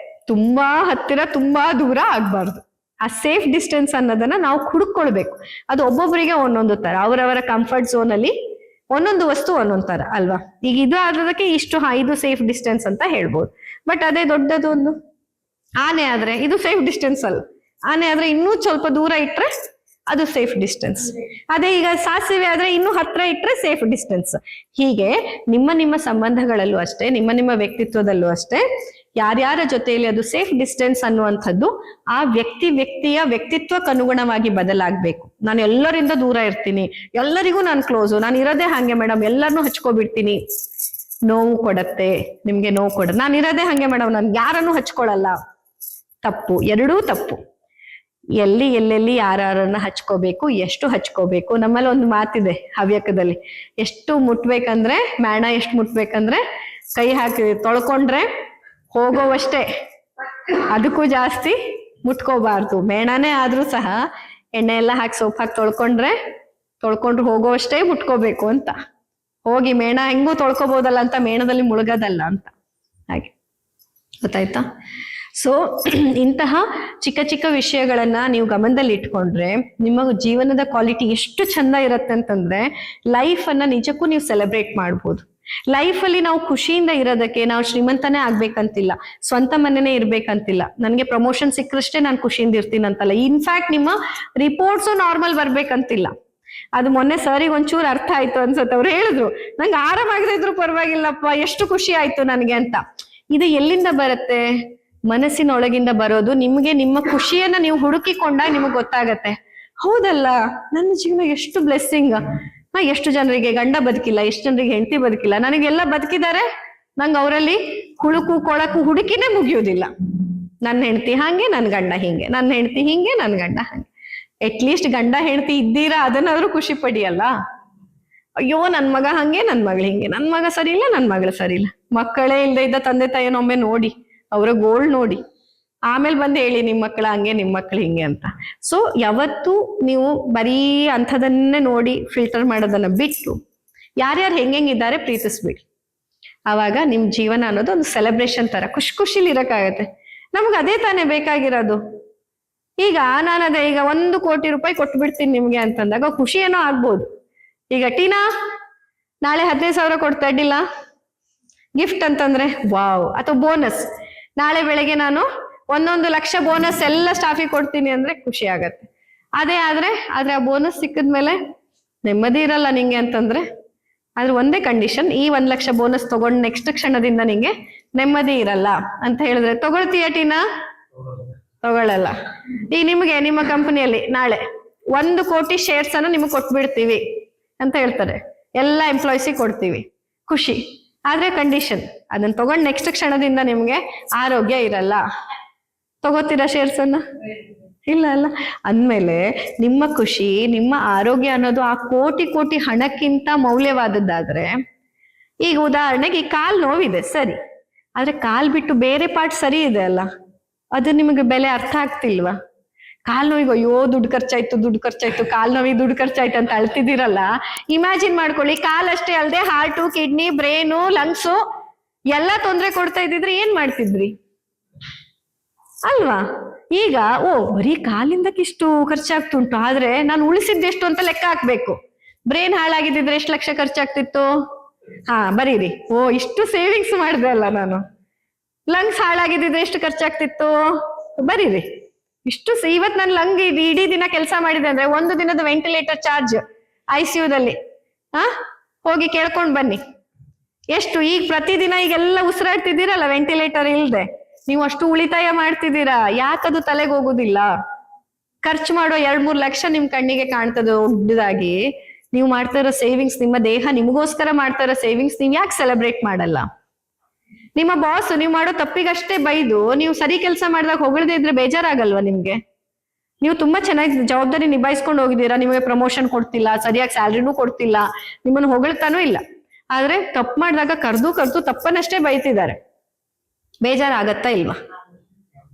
ತುಂಬಾ ಹತ್ತಿರ, ತುಂಬಾ ದೂರ ಆಗ್ಬಾರ್ದು. ಆ ಸೇಫ್ ಡಿಸ್ಟೆನ್ಸ್ ಅನ್ನೋದನ್ನ ನಾವು ಹುಡುಕೊಳ್ಬೇಕು. ಅದು ಒಬ್ಬೊಬ್ಬರಿಗೆ ಒಂದೊಂದು ತರ, ಅವರವರ ಕಂಫರ್ಟ್ ಝೋನ್ ಅಲ್ಲಿ ಒಂದೊಂದು ವಸ್ತು ಒಂದೊಂದ್ ತರ ಅಲ್ವಾ. ಈಗ ಇದು ಆಗೋದಕ್ಕೆ ಇದು ಸೇಫ್ ಡಿಸ್ಟೆನ್ಸ್ ಅಂತ ಹೇಳ್ಬೋದು. ಬಟ್ ಅದೇ ದೊಡ್ಡದು ಒಂದು ಆನೆ ಆದ್ರೆ ಇದು ಸೇಫ್ ಡಿಸ್ಟೆನ್ಸ್ ಅಲ್ಲ. ಆನೆ ಆದ್ರೆ ಇನ್ನೂ ಸ್ವಲ್ಪ ದೂರ ಇಟ್ರೆ ಅದು ಸೇಫ್ ಡಿಸ್ಟೆನ್ಸ್. ಅದೇ ಈಗ ಸಾಸಿವೆ ಆದ್ರೆ ಇನ್ನೂ ಹತ್ರ ಇಟ್ರೆ ಸೇಫ್ ಡಿಸ್ಟೆನ್ಸ್. ಹೀಗೆ ನಿಮ್ಮ ಸಂಬಂಧಗಳಲ್ಲೂ ಅಷ್ಟೇ, ನಿಮ್ಮ ವ್ಯಕ್ತಿತ್ವದಲ್ಲೂ ಅಷ್ಟೇ, ಯಾರ್ಯಾರ ಜೊತೆಯಲ್ಲಿ ಅದು ಸೇಫ್ ಡಿಸ್ಟೆನ್ಸ್ ಅನ್ನುವಂಥದ್ದು ಆ ವ್ಯಕ್ತಿಯ ವ್ಯಕ್ತಿತ್ವಕ್ಕನುಗುಣವಾಗಿ ಬದಲಾಗ್ಬೇಕು. ನಾನು ಎಲ್ಲರಿಂದ ದೂರ ಇರ್ತೀನಿ, ಎಲ್ಲರಿಗೂ ನಾನು ಕ್ಲೋಸು, ನಾನು ಇರೋದೇ ಹಾಗೆ ಮೇಡಮ್, ಎಲ್ಲರನ್ನೂ ಹಚ್ಕೊಬಿಡ್ತೀನಿ, ನೋವು ಕೊಡತ್ತೆ, ನಿಮ್ಗೆ ನೋವು ಕೊಡತ್ತೆ. ನಾನು ಇರೋದೇ ಹಾಗೆ ಮೇಡಮ್, ನಾನು ಯಾರನ್ನೂ ಹಚ್ಕೊಳಲ್ಲ. ತಪ್ಪು, ಎರಡೂ ತಪ್ಪು. ಎಲ್ಲೆಲ್ಲಿ ಯಾರನ್ನ ಹಚ್ಕೋಬೇಕು, ಎಷ್ಟು ಹಚ್ಕೋಬೇಕು. ನಮ್ಮಲ್ಲಿ ಒಂದು ಮಾತಿದೆ ಹವ್ಯಕದಲ್ಲಿ, ಎಷ್ಟು ಮುಟ್ಬೇಕಂದ್ರೆ ಮೇಣ, ಎಷ್ಟು ಮುಟ್ಬೇಕಂದ್ರೆ ಕೈ ಹಾಕಿ ತೊಳ್ಕೊಂಡ್ರೆ ಹೋಗೋವಷ್ಟೇ, ಅದಕ್ಕೂ ಜಾಸ್ತಿ ಮುಟ್ಕೋಬಾರ್ದು. ಮೇಣನೇ ಆದ್ರೂ ಸಹ ಎಣ್ಣೆ ಎಲ್ಲ ಹಾಕಿ ಸೋಪ್ ಹಾಕಿ ತೊಳ್ಕೊಂಡ್ರು ಹೋಗೋವಷ್ಟೇ ಮುಟ್ಕೋಬೇಕು ಅಂತ. ಹೋಗಿ ಮೇಣ ಹೆಂಗೂ ತೊಳ್ಕೊಬೋದಲ್ಲ ಅಂತ ಮೇಣದಲ್ಲಿ ಮುಳುಗೋದಲ್ಲ ಅಂತ. ಹಾಗೆ ಗೊತ್ತಾಯ್ತಾ? ಸೊ ಇಂತಹ ಚಿಕ್ಕ ಚಿಕ್ಕ ವಿಷಯಗಳನ್ನ ನೀವು ಗಮನದಲ್ಲಿ ಇಟ್ಕೊಂಡ್ರೆ ನಿಮ್ಮ ಜೀವನದ ಕ್ವಾಲಿಟಿ ಎಷ್ಟು ಚಂದ ಇರತ್ತೆ ಅಂತಂದ್ರೆ ಲೈಫ್ ಅನ್ನ ನಿಜಕ್ಕೂ ನೀವು ಸೆಲೆಬ್ರೇಟ್ ಮಾಡ್ಬೋದು. ಲೈಫ್ ಅಲ್ಲಿ ನಾವು ಖುಷಿಯಿಂದ ಇರೋದಕ್ಕೆ ನಾವು ಶ್ರೀಮಂತನೇ ಆಗ್ಬೇಕಂತಿಲ್ಲ, ಸ್ವಂತ ಮನೆನೇ ಇರ್ಬೇಕಂತಿಲ್ಲ, ನನ್ಗೆ ಪ್ರಮೋಷನ್ ಸಿಕ್ಕರಷ್ಟೇ ನಾನು ಖುಷಿಯಿಂದ ಇರ್ತೀನಿ ಅಂತಲ್ಲ. ಇನ್ಫ್ಯಾಕ್ಟ್ ನಿಮ್ಮ ರಿಪೋರ್ಟ್ಸು ನಾರ್ಮಲ್ ಬರ್ಬೇಕಂತಿಲ್ಲ. ಅದು ಮೊನ್ನೆ ಸರಿಗೆ ಒಂಚೂರು ಅರ್ಥ ಆಯ್ತು ಅನ್ಸತ್ತೆ. ಅವ್ರು ಹೇಳಿದ್ರು ನಂಗೆ ಆರಾಮಾಗದೇ ಇದ್ರು ಪರವಾಗಿಲ್ಲಪ್ಪ, ಎಷ್ಟು ಖುಷಿ ಆಯ್ತು ನನ್ಗೆ ಅಂತ. ಇದು ಎಲ್ಲಿಂದ ಬರುತ್ತೆ? ಮನಸ್ಸಿನೊಳಗಿಂದ ಬರೋದು. ನಿಮ್ಗೆ ನಿಮ್ಮ ಖುಷಿಯನ್ನ ನೀವು ಹುಡುಕಿಕೊಂಡಾಗ ನಿಮಗ್ ಗೊತ್ತಾಗತ್ತೆ, ಹೌದಲ್ಲ ನನ್ನ ಜೀವನ ಎಷ್ಟು ಬ್ಲೆಸ್ಸಿಂಗ್. ಎಷ್ಟು ಜನರಿಗೆ ಗಂಡ ಬದುಕಿಲ್ಲ, ಎಷ್ಟು ಜನರಿಗೆ ಹೆಂಡತಿ ಬದುಕಿಲ್ಲ, ನನಗೆಲ್ಲ ಬದುಕಿದ್ದಾರೆ. ನಂಗೆ ಅವರಲ್ಲಿ ಹುಳುಕು ಕೊಳಕು ಹುಡುಕಿನೇ ಮುಗಿಯೋದಿಲ್ಲ. ನನ್ನ ಹೆಂಡತಿ ಹಾಗೆ, ನನ್ ಗಂಡ ಹಿಂಗೆ, ನನ್ನ ಹೆಂಡತಿ ಹಿಂಗೆ, ನನ್ ಗಂಡ ಹಾಗೆ. ಅಟ್ಲೀಸ್ಟ್ ಗಂಡ ಹೆಂಡತಿ ಇದ್ದೀರಾ ಅದನ್ನಾದ್ರೂ ಖುಷಿ ಪಡಿಯಲ್ಲ. ಅಯ್ಯೋ ನನ್ ಮಗ ಹಂಗೆ, ನನ್ ಮಗಳು ಹಿಂಗೆ, ನನ್ ಮಗ ಸರಿ ಇಲ್ಲ, ನನ್ ಮಗಳು ಸರಿ ಇಲ್ಲ. ಮಕ್ಕಳೇ ಇಲ್ಲದೆ ಇದ್ದ ತಂದೆ ತಾಯಿನೊಮ್ಮೆ ನೋಡಿ, ಅವರ ಗೋಳ್ ನೋಡಿ, ಆಮೇಲೆ ಬಂದು ಹೇಳಿ ನಿಮ್ ಮಕ್ಕಳ ಹಂಗೆ, ನಿಮ್ ಮಕ್ಳು ಹಿಂಗೆ ಅಂತ. ಸೊ ಯಾವತ್ತು ನೀವು ಬರೀ ಅಂಥದನ್ನೇ ನೋಡಿ ಫಿಲ್ಟರ್ ಮಾಡೋದನ್ನ ಬಿಟ್ಟು ಯಾರ್ಯಾರು ಹೆಂಗಿದ್ದಾರೆ ಪ್ರೀತಿಸ್ಬಿಡಿ. ಆವಾಗ ನಿಮ್ ಜೀವನ ಅನ್ನೋದು ಒಂದು ಸೆಲೆಬ್ರೇಷನ್ ತರ ಖುಷಿಲಿ ಇರಕ್ಕಾಗತ್ತೆ. ನಮ್ಗೆ ಅದೇ ತಾನೇ ಬೇಕಾಗಿರೋದು. ಈಗ ನಾನದೇ ಈಗ 1 ಕೋಟಿ ರೂಪಾಯಿ ಕೊಟ್ಟು ಬಿಡ್ತೀನಿ ನಿಮ್ಗೆ ಅಂತಂದಾಗ ಖುಷಿ ಏನೋ ಆಗ್ಬೋದು. ಈಗ ಟೀನಾ ನಾಳೆ 15,000 ಕೊಡ್ತಾ ಇಡ್ಡಿಲ್ಲ ಗಿಫ್ಟ್ ಅಂತಂದ್ರೆ ವಾವ್, ಅಥವಾ ಬೋನಸ್ ನಾಳೆ ಬೆಳಗ್ಗೆ ನಾನು 1 ಲಕ್ಷ ಬೋನಸ್ ಎಲ್ಲ ಸ್ಟಾಫಿಗೆ ಕೊಡ್ತೀನಿ ಅಂದ್ರೆ ಖುಷಿ ಆಗತ್ತೆ. ಆದ್ರೆ ಆ ಬೋನಸ್ ಸಿಕ್ಕಿದ್ಮೇಲೆ ನೆಮ್ಮದಿ ಇರಲ್ಲ ನಿಂಗೆ ಅಂತಂದ್ರೆ ಆದ್ರೆ ಒಂದೇ ಕಂಡೀಷನ್, ಈ 1 ಲಕ್ಷ ಬೋನಸ್ ತಗೊಂಡ್ ನೆಕ್ಸ್ಟ್ ಕ್ಷಣದಿಂದ ನಿಂಗೆ ನೆಮ್ಮದಿ ಇರಲ್ಲ ಅಂತ ಹೇಳಿದ್ರೆ ತಗೊಳ್ತೀಯ ಟೀನಾ? ತಗೊಳ್ಳಲ್ಲ. ಈಗ ನಿಮ್ಗೆ ನಿಮ್ಮ ಕಂಪನಿಯಲ್ಲಿ ನಾಳೆ 1 ಕೋಟಿ ಶೇರ್ಸ್ ಅನ್ನು ನಿಮ್ಗೆ ಕೊಟ್ಬಿಡ್ತೀವಿ ಅಂತ ಹೇಳ್ತಾರೆ, ಎಲ್ಲ ಎಂಪ್ಲಾಯೀಸಿಗೆ ಕೊಡ್ತೀವಿ, ಖುಷಿ. ಆದ್ರೆ ಕಂಡೀಷನ್, ಅದನ್ನ ತಗೊಂಡ್ ನೆಕ್ಸ್ಟ್ ಕ್ಷಣದಿಂದ ನಿಮ್ಗೆ ಆರೋಗ್ಯ ಇರಲ್ಲ. ತಗೋತೀರಾ ಶೇರ್ಸ್ ಅನ್ನ? ಇಲ್ಲ ಅಲ್ಲ. ಅಂದ್ಮೇಲೆ ನಿಮ್ಮ ಖುಷಿ, ನಿಮ್ಮ ಆರೋಗ್ಯ ಅನ್ನೋದು ಆ ಕೋಟಿ ಹಣಕ್ಕಿಂತ ಮೌಲ್ಯವಾದದ್ದಾದ್ರೆ, ಈಗ ಉದಾಹರಣೆಗೆ ಈ ಕಾಲ್ ನೋವಿದೆ ಸರಿ, ಆದ್ರೆ ಕಾಲ್ ಬಿಟ್ಟು ಬೇರೆ ಪಾರ್ಟ್ ಸರಿ ಇದೆ ಅಲ್ಲ, ಅದು ನಿಮಗೆ ಬೆಲೆ ಅರ್ಥ ಆಗ್ತಿಲ್ವಾ? ಕಾಲ್ ನೋವಿಗೆ ಅಯ್ಯೋ ದುಡ್ಡು ಖರ್ಚಾಯ್ತು, ಕಾಲ್ ನೋವಿಗೆ ದುಡ್ಡು ಖರ್ಚಾಯ್ತು ಅಂತ ಅಳ್ತಿದ್ದೀರಲ್ಲ. ಇಮ್ಯಾಜಿನ್ ಮಾಡ್ಕೊಳ್ಳಿ, ಕಾಲ್ ಅಷ್ಟೇ ಅಲ್ಲದೆ ಹಾರ್ಟು, ಕಿಡ್ನಿ, ಬ್ರೈನು, ಲಂಗ್ಸು ಎಲ್ಲ ತೊಂದರೆ ಕೊಡ್ತಾ ಇದ್ದಿದ್ರೆ ಏನ್ ಮಾಡ್ತಿದ್ರಿ ಅಲ್ವಾ? ಈಗ ಬರೀ ಕಾಲಿಂದಕ್ಕಿಷ್ಟು ಖರ್ಚಾಗ್ತುಂಟು, ಆದ್ರೆ ನಾನು ಉಳಿಸಿದ್ದೆಷ್ಟು ಅಂತ ಲೆಕ್ಕ ಹಾಕ್ಬೇಕು. ಬ್ರೈನ್ ಹಾಳಾಗಿದ್ದಿದ್ರೆ ಎಷ್ಟು ಲಕ್ಷ ಖರ್ಚಾಗ್ತಿತ್ತು? ಬರೀರಿ. ಇಷ್ಟು ಸೇವಿಂಗ್ಸ್ ಮಾಡಿದೆ ಅಲ್ಲ ನಾನು. ಲಂಗ್ಸ್ ಹಾಳಾಗಿದ್ದಿದ್ರೆ ಎಷ್ಟು ಖರ್ಚಾಗ್ತಿತ್ತು? ಬರೀರಿ. ಇಷ್ಟು ಇವತ್ ನನ್ ಲಂಗ್ ಇಡೀ ದಿನ ಕೆಲಸ ಮಾಡಿದೆ ಅಂದ್ರೆ 1 ದಿನದ ವೆಂಟಿಲೇಟರ್ ಚಾರ್ಜ್ ICUದಲ್ಲಿ ಹೋಗಿ ಕೇಳ್ಕೊಂಡ್ ಬನ್ನಿ ಎಷ್ಟು. ಈಗ ಪ್ರತಿದಿನ ಈಗೆಲ್ಲ ಉಸಿರಾಡ್ತಿದ್ದೀರಲ್ಲ ವೆಂಟಿಲೇಟರ್ ಇಲ್ದೆ, ನೀವು ಅಷ್ಟು ಉಳಿತಾಯ ಮಾಡ್ತಿದ್ದೀರಾ. ಯಾಕದು ತಲೆಗೆ ಹೋಗುದಿಲ್ಲ? ಖರ್ಚು ಮಾಡೋ 2-3 ಲಕ್ಷ ನಿಮ್ ಕಣ್ಣಿಗೆ ಕಾಣ್ತದೆ ದೊಡ್ಡದಾಗಿ. ನೀವು ಮಾಡ್ತಾ ಇರೋ ಸೇವಿಂಗ್ಸ್, ನಿಮ್ಮ ದೇಹ ನಿಮಗೋಸ್ಕರ ಮಾಡ್ತಾ ಇರೋ ಸೇವಿಂಗ್ಸ್ ನೀವ್ ಯಾಕೆ ಸೆಲೆಬ್ರೇಟ್ ಮಾಡಲ್ಲ? ನಿಮ್ಮ ಬಾಸ್ ನೀವು ಮಾಡೋ ತಪ್ಪಿಗಷ್ಟೇ ಬೈದು ನೀವು ಸರಿ ಕೆಲಸ ಮಾಡಿದಾಗ ಹೊಗಳದೇ ಇದ್ರೆ ಬೇಜಾರಾಗಲ್ವಾ ನಿಮ್ಗೆ? ನೀವು ತುಂಬಾ ಚೆನ್ನಾಗಿ ಜವಾಬ್ದಾರಿ ನಿಭಾಯಿಸ್ಕೊಂಡು ಹೋಗಿದ್ದೀರಾ, ನಿಮಗೆ ಪ್ರಮೋಷನ್ ಕೊಡ್ತಿಲ್ಲ, ಸರಿಯಾಗಿ ಸ್ಯಾಲ್ರಿನೂ ಕೊಡ್ತಿಲ್ಲ, ನಿಮ್ಮನ್ನು ಹೊಗಳ್ತಾನೂ ಇಲ್ಲ, ಆದ್ರೆ ತಪ್ಪು ಮಾಡಿದಾಗ ಕರ್ದು ತಪ್ಪನ್ನಷ್ಟೇ ಬೈತಿದ್ದಾರೆ. ಬೇಜಾರಾಗತ್ತಾ ಇಲ್ವಾ?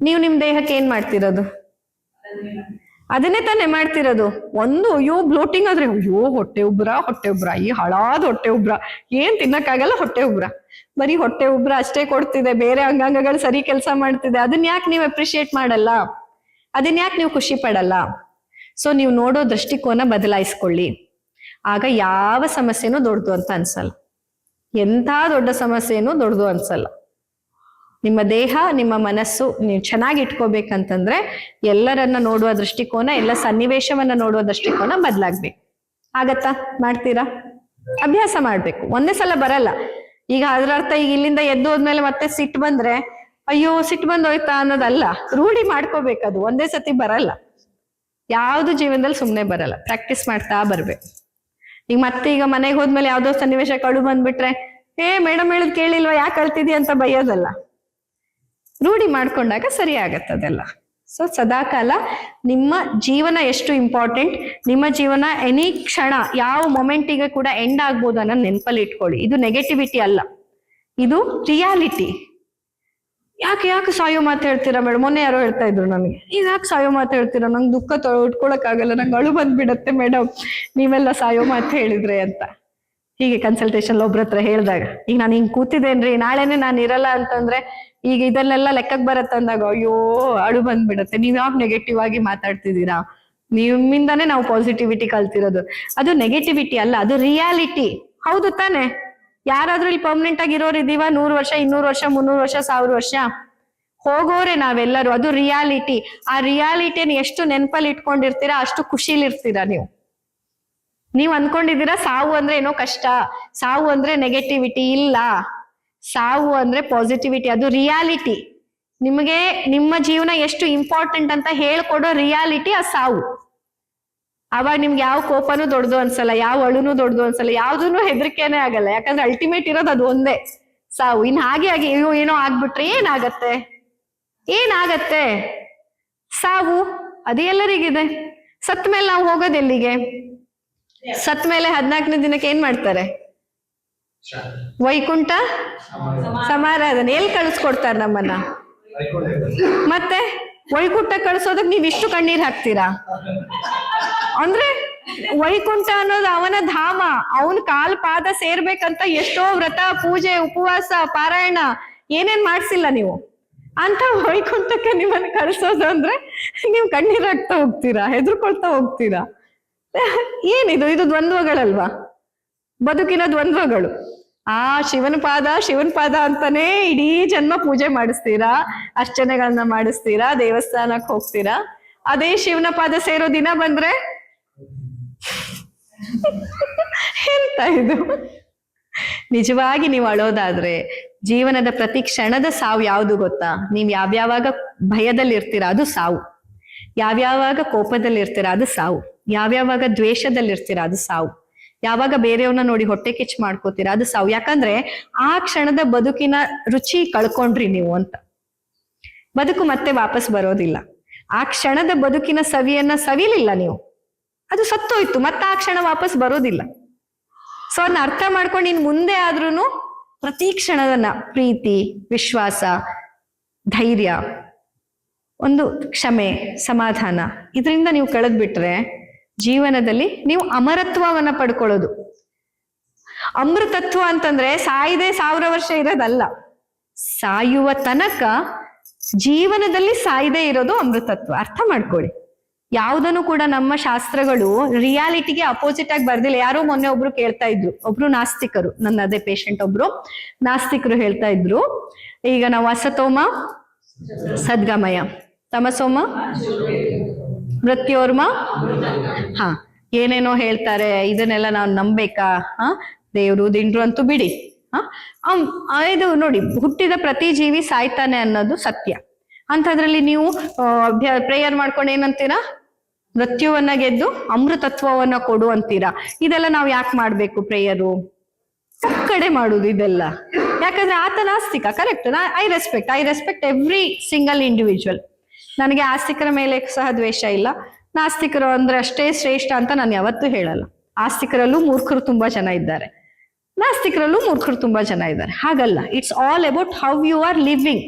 ನೀವು ನಿಮ್ ದೇಹಕ್ಕೆ ಏನ್ ಮಾಡ್ತಿರೋದು? ಅದನ್ನೇ ತಾನೇ ಮಾಡ್ತಿರೋದು. ಅಯ್ಯೋ ಬ್ಲೋಟಿಂಗ್ ಆದ್ರೆ ಅಯ್ಯೋ ಹೊಟ್ಟೆ ಉಬ್ರ, ಈ ಹಳಾದ ಹೊಟ್ಟೆ ಉಬ್ರ, ಏನ್ ತಿನ್ನಕ್ಕಾಗಲ್ಲ ಹೊಟ್ಟೆ ಉಬ್ರ. ಬರೀ ಹೊಟ್ಟೆ ಉಬ್ರ ಅಷ್ಟೇ ಕೊಡ್ತಿದೆ, ಬೇರೆ ಅಂಗಾಂಗಗಳು ಸರಿ ಕೆಲಸ ಮಾಡ್ತಿದೆ. ಅದನ್ನ ಯಾಕೆ ನೀವು ಅಪ್ರಿಶಿಯೇಟ್ ಮಾಡಲ್ಲ? ಅದನ್ನ ಯಾಕೆ ನೀವು ಖುಷಿ ಪಡಲ್ಲ? ಸೊ ನೀವು ನೋಡೋ ದೃಷ್ಟಿಕೋನ ಬದಲಾಯಿಸ್ಕೊಳ್ಳಿ. ಆಗ ಯಾವ ಸಮಸ್ಯೆನೂ ದೊಡ್ಡದು ಅಂತ ಅನ್ಸಲ್ಲ, ಎಂಥ ದೊಡ್ಡ ಸಮಸ್ಯೆನೂ ದೊಡ್ಡದು ಅನ್ಸಲ್ಲ. ನಿಮ್ಮ ದೇಹ, ನಿಮ್ಮ ಮನಸ್ಸು ನೀವು ಚೆನ್ನಾಗಿ ಇಟ್ಕೋಬೇಕಂತಂದ್ರೆ ಎಲ್ಲರನ್ನ ನೋಡುವ ದೃಷ್ಟಿಕೋನ, ಎಲ್ಲ ಸನ್ನಿವೇಶವನ್ನ ನೋಡುವ ದೃಷ್ಟಿಕೋನ ಬದಲಾಗ್ಬೇಕು. ಆಗತ್ತಾ? ಮಾಡ್ತೀರಾ? ಅಭ್ಯಾಸ ಮಾಡ್ಬೇಕು. ಒಂದೇ ಸಲ ಬರಲ್ಲ. ಈಗ ಅದ್ರ ಅರ್ಥ ಈಗ ಇಲ್ಲಿಂದ ಎದ್ದು ಹೋದ್ಮೇಲೆ ಮತ್ತೆ ಸಿಟ್ಟು ಬಂದ್ರೆ ಅಯ್ಯೋ ಸಿಟ್ಟು ಬಂದೋಯ್ತಾ ಅನ್ನೋದಲ್ಲ, ರೂಢಿ ಮಾಡ್ಕೋಬೇಕದು. ಒಂದೇ ಸತಿ ಬರಲ್ಲ, ಯಾವ್ದು ಜೀವನದಲ್ಲಿ ಸುಮ್ನೆ ಬರಲ್ಲ, ಪ್ರಾಕ್ಟೀಸ್ ಮಾಡ್ತಾ ಬರ್ಬೇಕು. ಈಗ ಮತ್ತೆ ಈಗ ಮನೆಗೆ ಹೋದ್ಮೇಲೆ ಯಾವ್ದೋ ಸನ್ನಿವೇಶ ಕಳು ಬಂದ್ಬಿಟ್ರೆ ಮೇಡಮ್ ಹೇಳಿದ್ ಕೇಳಿಲ್ವಾ, ಯಾಕೆ ಅಳ್ತಿದಿ ಅಂತ ಬೈಯೋದಲ್ಲ. ರೂಢಿ ಮಾಡ್ಕೊಂಡಾಗ ಸರಿ ಆಗತ್ತದೆಲ್ಲ. ಸೊ ಸದಾಕಾಲ ನಿಮ್ಮ ಜೀವನ ಎಷ್ಟು ಇಂಪಾರ್ಟೆಂಟ್, ನಿಮ್ಮ ಜೀವನ ಎನಿ ಕ್ಷಣ ಯಾವ ಮೊಮೆಂಟಿಗೆ ಕೂಡ ಎಂಡ್ ಆಗ್ಬೋದು ಅನ್ನೋ ನೆನಪಲ್ಲಿ ಇಟ್ಕೊಳ್ಳಿ. ಇದು ನೆಗೆಟಿವಿಟಿ ಅಲ್ಲ, ಇದು ರಿಯಾಲಿಟಿ. ಯಾಕೆ ಸಾಯೋ ಮಾತು ಹೇಳ್ತೀರಾ ಮೇಡಮ್? ಮೊನ್ನೆ ಯಾರೋ ಹೇಳ್ತಾ ಇದ್ರು ನನಗೆ, ಯಾಕೆ ಸಾಯೋ ಮಾತು ಹೇಳ್ತೀರಾ? ನಂಗೆ ದುಃಖ ಉಟ್ಕೊಳಕ್ ಆಗಲ್ಲ, ನಂಗೆ ಅಳು ಬಂದ್ಬಿಡತ್ತೆ ಮೇಡಮ್ ನೀವೆಲ್ಲ ಸಾಯೋ ಮಾತು ಹೇಳಿದ್ರೆ ಅಂತ. ಹೀಗೆ ಕನ್ಸಲ್ಟೇಷನ್ ಒಬ್ರ ಹತ್ರ ಹೇಳ್ದಾಗ, ಈಗ ನಾನು ಹಿಂಗ್ ಕೂತಿದ್ದೇನ್ರಿ, ನಾಳೆನೆ ನಾನು ಇರಲ್ಲ ಅಂತಂದ್ರೆ ಈಗ ಇದನ್ನೆಲ್ಲ ಲೆಕ್ಕಕ್ಕೆ ಬರತ್ತಂದಾಗ ಅಯ್ಯೋ ಅಳು ಬಂದ್ಬಿಡತ್ತೆ. ನೀವ್ ಯಾಕೆ ನೆಗೆಟಿವ್ ಆಗಿ ಮಾತಾಡ್ತಿದ್ದೀರಾ? ನಿಮ್ಮಿಂದಾನೇ ನಾವು ಪಾಸಿಟಿವಿಟಿ ಕಲ್ತಿರೋದು. ಅದು ನೆಗೆಟಿವಿಟಿ ಅಲ್ಲ, ಅದು ರಿಯಾಲಿಟಿ. ಹೌದು ತಾನೆ? ಯಾರಾದ್ರೂ ಇಲ್ಲಿ ಪರ್ಮನೆಂಟ್ ಆಗಿ ಇರೋರು ಇದೀವ? 100 ವರ್ಷ, 200 ವರ್ಷ, 300 ವರ್ಷ, 1000 ವರ್ಷ ಹೋಗೋರೆ ನಾವೆಲ್ಲರೂ. ಅದು ರಿಯಾಲಿಟಿ. ಆ ರಿಯಾಲಿಟಿನ ಎಷ್ಟು ನೆನಪಲ್ಲಿ ಇಟ್ಕೊಂಡಿರ್ತೀರಾ ಅಷ್ಟು ಖುಷಿಲಿರ್ತೀರಾ ನೀವು. ನೀವ್ ಅನ್ಕೊಂಡಿದ್ದೀರಾ ಸಾವು ಅಂದ್ರೆ ಏನೋ ಕಷ್ಟ, ಸಾವು ಅಂದ್ರೆ ನೆಗೆಟಿವಿಟಿ. ಇಲ್ಲ, ಸಾವು ಅಂದ್ರೆ ಪಾಸಿಟಿವಿಟಿ. ಅದು ರಿಯಾಲಿಟಿ. ನಿಮಗೆ ನಿಮ್ಮ ಜೀವನ ಎಷ್ಟು ಇಂಪಾರ್ಟೆಂಟ್ ಅಂತ ಹೇಳ್ಕೊಡೋ ರಿಯಾಲಿಟಿ ಆ ಸಾವು. ಅವಾಗ ನಿಮ್ಗೆ ಯಾವ ಕೋಪನೂ ದೊಡ್ಡದು ಅನ್ಸಲ್ಲ, ಯಾವ ಅಳುನು ದೊಡ್ಡದು ಅನ್ಸಲ್ಲ, ಯಾವ್ದೂನು ಹೆದರಿಕೆನೇ ಆಗಲ್ಲ. ಯಾಕಂದ್ರೆ ಅಲ್ಟಿಮೇಟ್ ಇರೋದು ಅದು ಒಂದೇ, ಸಾವು. ಇನ್ ಹಾಗೆ ಆಗಿ ಅಯ್ಯೋ ಏನೋ ಆಗ್ಬಿಟ್ರೆ ಏನಾಗತ್ತೆ? ಏನಾಗತ್ತೆ? ಸಾವು ಅದು ಎಲ್ಲರಿಗಿದೆ. ಸತ್ ಮೇಲೆ ನಾವು ಹೋಗೋದು ಎಲ್ಲಿಗೆ? ಸತ್ ಮೇಲೆ 14ನೇ ದಿನಕ್ಕೆ ಏನ್ ಮಾಡ್ತಾರೆ? ವೈಕುಂಠ ಸಮಾರಾಧನೆ. ಎಲ್ಲಿ ಕಳಿಸ್ಕೊಡ್ತಾರೆ ನಮ್ಮನ್ನ? ಮತ್ತೆ ವೈಕುಂಠ ಕಳಿಸೋದಕ್ ನೀವ್ ಇಷ್ಟು ಕಣ್ಣೀರ್ ಹಾಕ್ತೀರಾ ಅಂದ್ರೆ? ವೈಕುಂಠ ಅನ್ನೋದು ಅವನ ಧಾಮ. ಅವನ್ ಕಾಲ್ ಪಾದ ಸೇರ್ಬೇಕಂತ ಎಷ್ಟೋ ವ್ರತ, ಪೂಜೆ, ಉಪವಾಸ, ಪಾರಾಯಣ ಏನೇನ್ ಮಾಡ್ಸಿಲ್ಲ ನೀವು. ಅಂತ ವೈಕುಂಠಕ್ಕೆ ನಿಮ್ಮನ್ನ ಕಳಿಸೋದು ಅಂದ್ರೆ ನೀವು ಕಣ್ಣೀರ್ ಹಾಕ್ತಾ ಹೋಗ್ತೀರಾ, ಹೆದರ್ಕೊಳ್ತಾ ಹೋಗ್ತೀರಾ. ಏನಿದು? ಇದು ದ್ವಂದ್ವಗಳಲ್ವಾ? ಬದುಕಿನ ದ್ವಂದ್ವಗಳು. ಆ ಶಿವನ ಪಾದ ಅಂತಾನೆ ಇಡೀ ಜನ್ಮ ಪೂಜೆ ಮಾಡಿಸ್ತೀರಾ, ಅರ್ಚನೆಗಳನ್ನ ಮಾಡಿಸ್ತೀರಾ, ದೇವಸ್ಥಾನಕ್ಕೆ ಹೋಗ್ತೀರಾ. ಅದೇ ಶಿವನ ಪಾದ ಸೇರೋ ದಿನ ಬಂದ್ರೆ ಎಂತ ಇದು? ನಿಜವಾಗಿ ನೀವು ಅಳೋದಾದ್ರೆ ಜೀವನದ ಪ್ರತಿ ಕ್ಷಣದ ಸಾವು ಯಾವುದು ಗೊತ್ತಾ? ನೀವ್ ಯಾವ್ಯಾವಾಗ ಭಯದಲ್ಲಿ ಇರ್ತೀರಾ ಅದು ಸಾವು, ಯಾವ್ಯಾವಾಗ ಕೋಪದಲ್ಲಿ ಇರ್ತೀರಾ ಅದು ಸಾವು, ಯಾವ್ಯಾವಾಗ ದ್ವೇಷದಲ್ಲಿ ಇರ್ತೀರಾ ಅದು ಸಾವು, ಯಾವಾಗ ಬೇರೆಯವ್ರನ್ನ ನೋಡಿ ಹೊಟ್ಟೆ ಕಿಚ್ಚು ಮಾಡ್ಕೋತೀರಾ ಅದು ಸಾವು. ಯಾಕಂದ್ರೆ ಆ ಕ್ಷಣದ ಬದುಕಿನ ರುಚಿ ಕಳ್ಕೊಂಡ್ರಿ ನೀವು ಅಂತ. ಬದುಕು ಮತ್ತೆ ವಾಪಸ್ ಬರೋದಿಲ್ಲ. ಆ ಕ್ಷಣದ ಬದುಕಿನ ಸವಿಯನ್ನ ಸವಿಲಿಲ್ಲ ನೀವು, ಅದು ಸತ್ತೋಯ್ತು. ಮತ್ತೆ ಆ ಕ್ಷಣ ವಾಪಸ್ ಬರೋದಿಲ್ಲ. ಸೊ ಅದನ್ನ ಅರ್ಥ ಮಾಡ್ಕೊಂಡು ಇನ್ ಮುಂದೆ ಆದ್ರೂನು ಪ್ರತಿ ಕ್ಷಣದನ್ನ ಪ್ರೀತಿ, ವಿಶ್ವಾಸ, ಧೈರ್ಯ, ಒಂದು ಕ್ಷಮೆ, ಸಮಾಧಾನ ಇದರಿಂದ ನೀವು ಕಳೆದ್ಬಿಟ್ರೆ ಜೀವನದಲ್ಲಿ ನೀವು ಅಮರತ್ವವನ್ನ ಪಡ್ಕೊಳ್ಳೋದು. ಅಮೃತತ್ವ ಅಂತಂದ್ರೆ ಸಾಯದೆ 1000 ವರ್ಷ ಇರೋದಲ್ಲ, ಸಾಯುವ ತನಕ ಜೀವನದಲ್ಲಿ ಸಾಯದೆ ಇರೋದು ಅಮೃತತ್ವ. ಅರ್ಥ ಮಾಡ್ಕೊಳ್ಳಿ. ಯಾವುದನ್ನು ಕೂಡ ನಮ್ಮ ಶಾಸ್ತ್ರಗಳು ರಿಯಾಲಿಟಿಗೆ ಅಪೋಸಿಟ್ ಆಗಿ ಬರ್ದಿಲ್ಲ. ಯಾರೋ ಮೊನ್ನೆ ಒಬ್ರು ಕೇಳ್ತಾ ಇದ್ರು, ಒಬ್ರು ನಾಸ್ತಿಕರು, ನನ್ನ ಅದೇ ಪೇಷಂಟ್ ಒಬ್ರು ನಾಸ್ತಿಕರು ಹೇಳ್ತಾ ಇದ್ರು, ಈಗ ನಾವು ಅಸತೋಮ ಸದ್ಗಮಯ, ತಮಸೋಮ ಮೃತ್ಯೋರ್ಮ, ಹಾ ಏನೇನೋ ಹೇಳ್ತಾರೆ. ಇದನ್ನೆಲ್ಲ ನಾವು ನಂಬೇಕಾ? ದೇವ್ರು ದಿಂಡ್ರು ಅಂತೂ ಬಿಡಿ. ಇದು ನೋಡಿ, ಹುಟ್ಟಿದ ಪ್ರತಿ ಜೀವಿ ಸಾಯ್ತಾನೆ ಅನ್ನೋದು ಸತ್ಯ. ಅಂಥದ್ರಲ್ಲಿ ನೀವು ಪ್ರೇಯರ್ ಮಾಡ್ಕೊಂಡು ಏನಂತೀರಾ? ಮೃತ್ಯುವನ್ನ ಗೆದ್ದು ಅಮೃತತ್ವವನ್ನ ಕೊಡು ಅಂತೀರಾ. ಇದೆಲ್ಲ ನಾವು ಯಾಕೆ ಮಾಡ್ಬೇಕು ಪ್ರೇಯರು? ಕಡೆ ಮಾಡುದು ಇದೆಲ್ಲ. ಯಾಕಂದ್ರೆ ಆತ ನಾಸ್ತಿಕ, correct. I respect every single individual. ನನಗೆ ಆಸ್ತಿಕರ ಮೇಲೆ ಸಹ ದ್ವೇಷ ಇಲ್ಲ. ನಾಸ್ತಿಕರು ಅಂದ್ರೆ ಅಷ್ಟೇ ಶ್ರೇಷ್ಠ ಅಂತ ನಾನು ಯಾವತ್ತೂ ಹೇಳಲ್ಲ. ಆಸ್ತಿಕರಲ್ಲೂ ಮೂರ್ಖರು ತುಂಬಾ ಜನ ಇದ್ದಾರೆ, ನಾಸ್ತಿಕರಲ್ಲೂ ಮೂರ್ಖರು ತುಂಬಾ ಜನ ಇದ್ದಾರೆ. ಹಾಗಲ್ಲ. It's all about how you are living.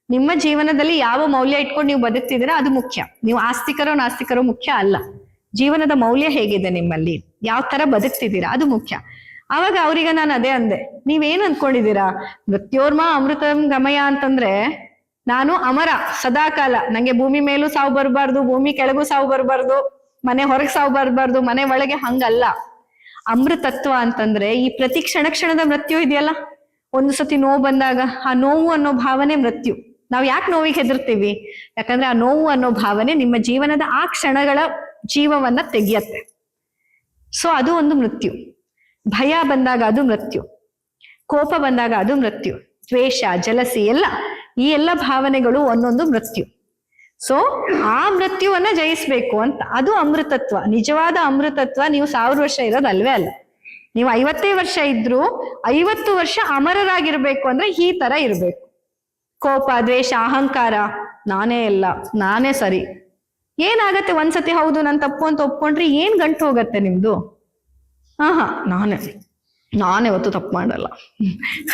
ನಿಮ್ಮ ಜೀವನದಲ್ಲಿ ಯಾವ ಮೌಲ್ಯ ಇಟ್ಕೊಂಡು ನೀವು ಬದುಕ್ತಿದ್ದೀರಾ ಅದು ಮುಖ್ಯ. ನೀವು ಆಸ್ತಿಕರೋ ನಾಸ್ತಿಕರೋ ಮುಖ್ಯ ಅಲ್ಲ. ಜೀವನದ ಮೌಲ್ಯ ಹೇಗಿದೆ ನಿಮ್ಮಲ್ಲಿ, ಯಾವ ತರ ಬದುಕ್ತಿದ್ದೀರಾ ಅದು ಮುಖ್ಯ. ಆವಾಗ ಅವ್ರಿಗೆ ನಾನು ಅದೇ ಅಂದೆ, ನೀವೇನ್ ಅನ್ಕೊಂಡಿದ್ದೀರಾ? ಮೃತ್ಯೋರ್ಮ ಅಮೃತಂ ಗಮಯ ಅಂತಂದ್ರೆ ನಾನು ಅಮರ ಸದಾಕಾಲ, ನಂಗೆ ಭೂಮಿ ಮೇಲೂ ಸಾವು ಬರಬಾರ್ದು, ಭೂಮಿ ಕೆಳಗೂ ಸಾವು ಬರಬಾರ್ದು, ಮನೆ ಹೊರಗೆ ಸಾವು ಬರಬಾರ್ದು, ಮನೆ ಒಳಗೆ. ಹಂಗಲ್ಲ. ಅಮೃತತ್ವ ಅಂತಂದ್ರೆ ಈ ಪ್ರತಿ ಕ್ಷಣದ ಮೃತ್ಯು ಇದೆಯಲ್ಲ, ಒಂದು ಸತಿ ನೋವು ಬಂದಾಗ ಆ ನೋವು ಅನ್ನೋ ಭಾವನೆ ಮೃತ್ಯು. ನಾವ್ ಯಾಕೆ ನೋವಿಗೆ ಹೆದರ್ತೀವಿ? ಯಾಕಂದ್ರೆ ಆ ನೋವು ಅನ್ನೋ ಭಾವನೆ ನಿಮ್ಮ ಜೀವನದ ಆ ಕ್ಷಣಗಳ ಜೀವವನ್ನ ತೆಗೆಯತ್ತೆ. ಸೊ ಅದು ಒಂದು ಮೃತ್ಯು. ಭಯ ಬಂದಾಗ ಅದು ಮೃತ್ಯು, ಕೋಪ ಬಂದಾಗ ಅದು ಮೃತ್ಯು, ದ್ವೇಷ, ಜಲಸಿ ಈ ಎಲ್ಲ ಭಾವನೆಗಳು ಒಂದೊಂದು ಮೃತ್ಯು. ಸೊ ಆ ಮೃತ್ಯುವನ್ನ ಜಯಿಸ್ಬೇಕು ಅಂತ, ಅದು ಅಮೃತತ್ವ. ನಿಜವಾದ ಅಮೃತತ್ವ ನೀವು 1000 ವರ್ಷ ಇರೋದು ಅಲ್ವೇ ಅಲ್ಲ. ನೀವು 50 ವರ್ಷ ಇದ್ರು 50 ವರ್ಷ ಅಮರರಾಗಿರ್ಬೇಕು ಅಂದ್ರೆ ಈ ತರ ಇರ್ಬೇಕು. ಕೋಪ, ದ್ವೇಷ, ಅಹಂಕಾರ, ನಾನೇ ಎಲ್ಲ, ನಾನೇ ಸರಿ. ಏನಾಗತ್ತೆ? ಒಂದ್ಸತಿ ಹೌದು ನಾನು ತಪ್ಪು ಅಂತ ಒಪ್ಕೊಂಡ್ರೆ ಏನ್ ಗಂಟು ಹೋಗತ್ತೆ ನಿಮ್ದು? ನಾನೇ ಇವತ್ತು ತಪ್ಪು ಮಾಡಲ್ಲ.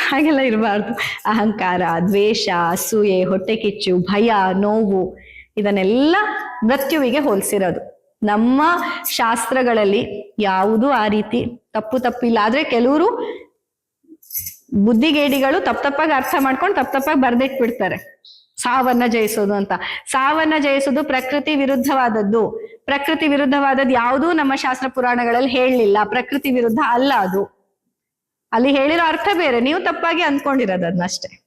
ಹಾಗೆಲ್ಲ ಇರಬಾರ್ದು. ಅಹಂಕಾರ, ದ್ವೇಷ, ಅಸೂಯೆ, ಹೊಟ್ಟೆ ಕಿಚ್ಚು, ಭಯ, ನೋವು ಇದನ್ನೆಲ್ಲ ಮೃತ್ಯುವಿಗೆ ಹೋಲಿಸಿರೋದು. ನಮ್ಮ ಶಾಸ್ತ್ರಗಳಲ್ಲಿ ಯಾವುದೂ ಆ ರೀತಿ ತಪ್ಪಿಲ್ಲ. ಆದ್ರೆ ಕೆಲವರು ಬುದ್ಧಿಗೇಡಿಗಳು ತಪ್ಪಾಗಿ ಅರ್ಥ ಮಾಡ್ಕೊಂಡು ತಪ್ಪಾಗಿ ಬರ್ದಿಟ್ಬಿಡ್ತಾರೆ ಸಾವನ್ನ ಜಯಿಸೋದು ಅಂತ. ಸಾವನ್ನ ಜಯಿಸೋದು ಪ್ರಕೃತಿ ವಿರುದ್ಧವಾದದ್ದು. ಪ್ರಕೃತಿ ವಿರುದ್ಧವಾದದ್ದು ಯಾವುದೂ ನಮ್ಮ ಶಾಸ್ತ್ರ ಪುರಾಣಗಳಲ್ಲಿ ಹೇಳಲಿಲ್ಲ. ಪ್ರಕೃತಿ ವಿರುದ್ಧ ಅಲ್ಲ ಅದು. ಅಲ್ಲಿ ಹೇಳಿರೋ ಅರ್ಥ ಬೇರೆ, ನೀವು ತಪ್ಪಾಗಿ ಅಂದ್ಕೊಂಡಿರೋದು ಅದನ್ನಷ್ಟೇ.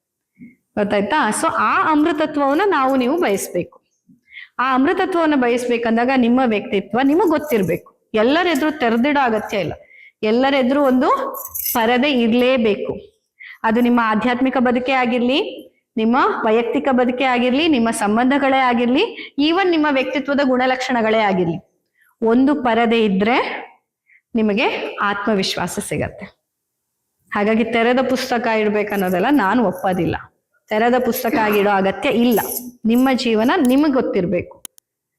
ಗೊತ್ತಾಯ್ತಾ? ಸೊ ಆ ಅಮೃತತ್ವವನ್ನ ನೀವು ಬಯಸ್ಬೇಕು. ಆ ಅಮೃತತ್ವವನ್ನು ಬಯಸ್ಬೇಕಂದಾಗ ನಿಮ್ಮ ವ್ಯಕ್ತಿತ್ವ ನಿಮಗ್ ಗೊತ್ತಿರ್ಬೇಕು. ಎಲ್ಲರೆದ್ರು ತೆರೆದಿಡೋ ಅಗತ್ಯ ಇಲ್ಲ. ಎಲ್ಲರೆದ್ರು ಒಂದು ಪರದೆ ಇರ್ಲೇಬೇಕು. ಅದು ನಿಮ್ಮ ಆಧ್ಯಾತ್ಮಿಕ ಬದುಕೆ ಆಗಿರ್ಲಿ, ನಿಮ್ಮ ವೈಯಕ್ತಿಕ ಬದುಕೆ ಆಗಿರ್ಲಿ, ನಿಮ್ಮ ಸಂಬಂಧಗಳೇ ಆಗಿರ್ಲಿ, ಈವನ್ ನಿಮ್ಮ ವ್ಯಕ್ತಿತ್ವದ ಗುಣಲಕ್ಷಣಗಳೇ ಆಗಿರ್ಲಿ, ಒಂದು ಪರದೆ ಇದ್ರೆ ನಿಮಗೆ ಆತ್ಮವಿಶ್ವಾಸ ಸಿಗತ್ತೆ. ಹಾಗಾಗಿ ತೆರೆದ ಪುಸ್ತಕ ಇಡ್ಬೇಕನ್ನೋದೆಲ್ಲ ನಾನು ಒಪ್ಪೋದಿಲ್ಲ. ತೆರೆದ ಪುಸ್ತಕ ಆಗಿಡೋ ಅಗತ್ಯ ಇಲ್ಲ. ನಿಮ್ಮ ಜೀವನ ನಿಮಗ್ ಗೊತ್ತಿರ್ಬೇಕು.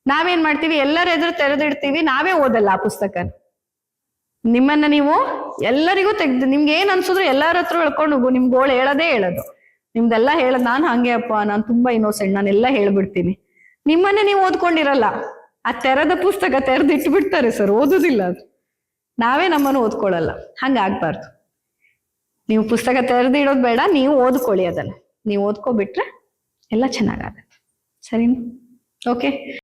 ನಾವೇನ್ ಮಾಡ್ತೀವಿ, ಎಲ್ಲರೆದ್ರು ತೆರೆದಿಡ್ತೀವಿ, ನಾವೇ ಓದಲ್ಲ ಆ ಪುಸ್ತಕನ. ನಿಮ್ಮನ್ನ ನೀವು ಎಲ್ಲರಿಗೂ ತೆಗ್ದು ನಿಮ್ಗೆ ಏನ್ ಅನ್ಸಿದ್ರು ಎಲ್ಲಾರ ಹತ್ರ ಹೇಳ್ಕೊಂಡು ಹೋಗು. ನಿಮ್ ಗೋಳು ಹೇಳೋದು ನಿಮ್ದೆಲ್ಲ ಹೇಳದ್ ನಾನು ಹಂಗೆ ಅಪ್ಪ, ನಾನು ತುಂಬಾ ಇನ್ನೋಸೆಂಟ್, ನಾನೆಲ್ಲ ಹೇಳ್ಬಿಡ್ತೀನಿ. ನಿಮ್ಮನ್ನೇ ನೀವು ಓದ್ಕೊಂಡಿರಲ್ಲ. ಆ ತೆರೆದ ಪುಸ್ತಕ ತೆರೆದಿಟ್ಬಿಡ್ತಾರೆ ಸರ್, ಓದುದಿಲ್ಲ ಅದು. ನಾವೇ ನಮ್ಮನ್ನು ಓದ್ಕೊಳ್ಳಲ್ಲ. ಹಂಗಾಗ್ಬಾರ್ದು. ನೀವು ಪುಸ್ತಕ ತೆರೆದಿಡೋದು ಬೇಡ, ನೀವು ಓದ್ಕೊಳ್ಳಿ ಅದನ್ನ. ನೀವು ಓದ್ಕೊಬಿಟ್ರೆ ಎಲ್ಲ ಚೆನ್ನಾಗಾಗತ್ತೆ. ಸರಿನಾ? ಓಕೆ.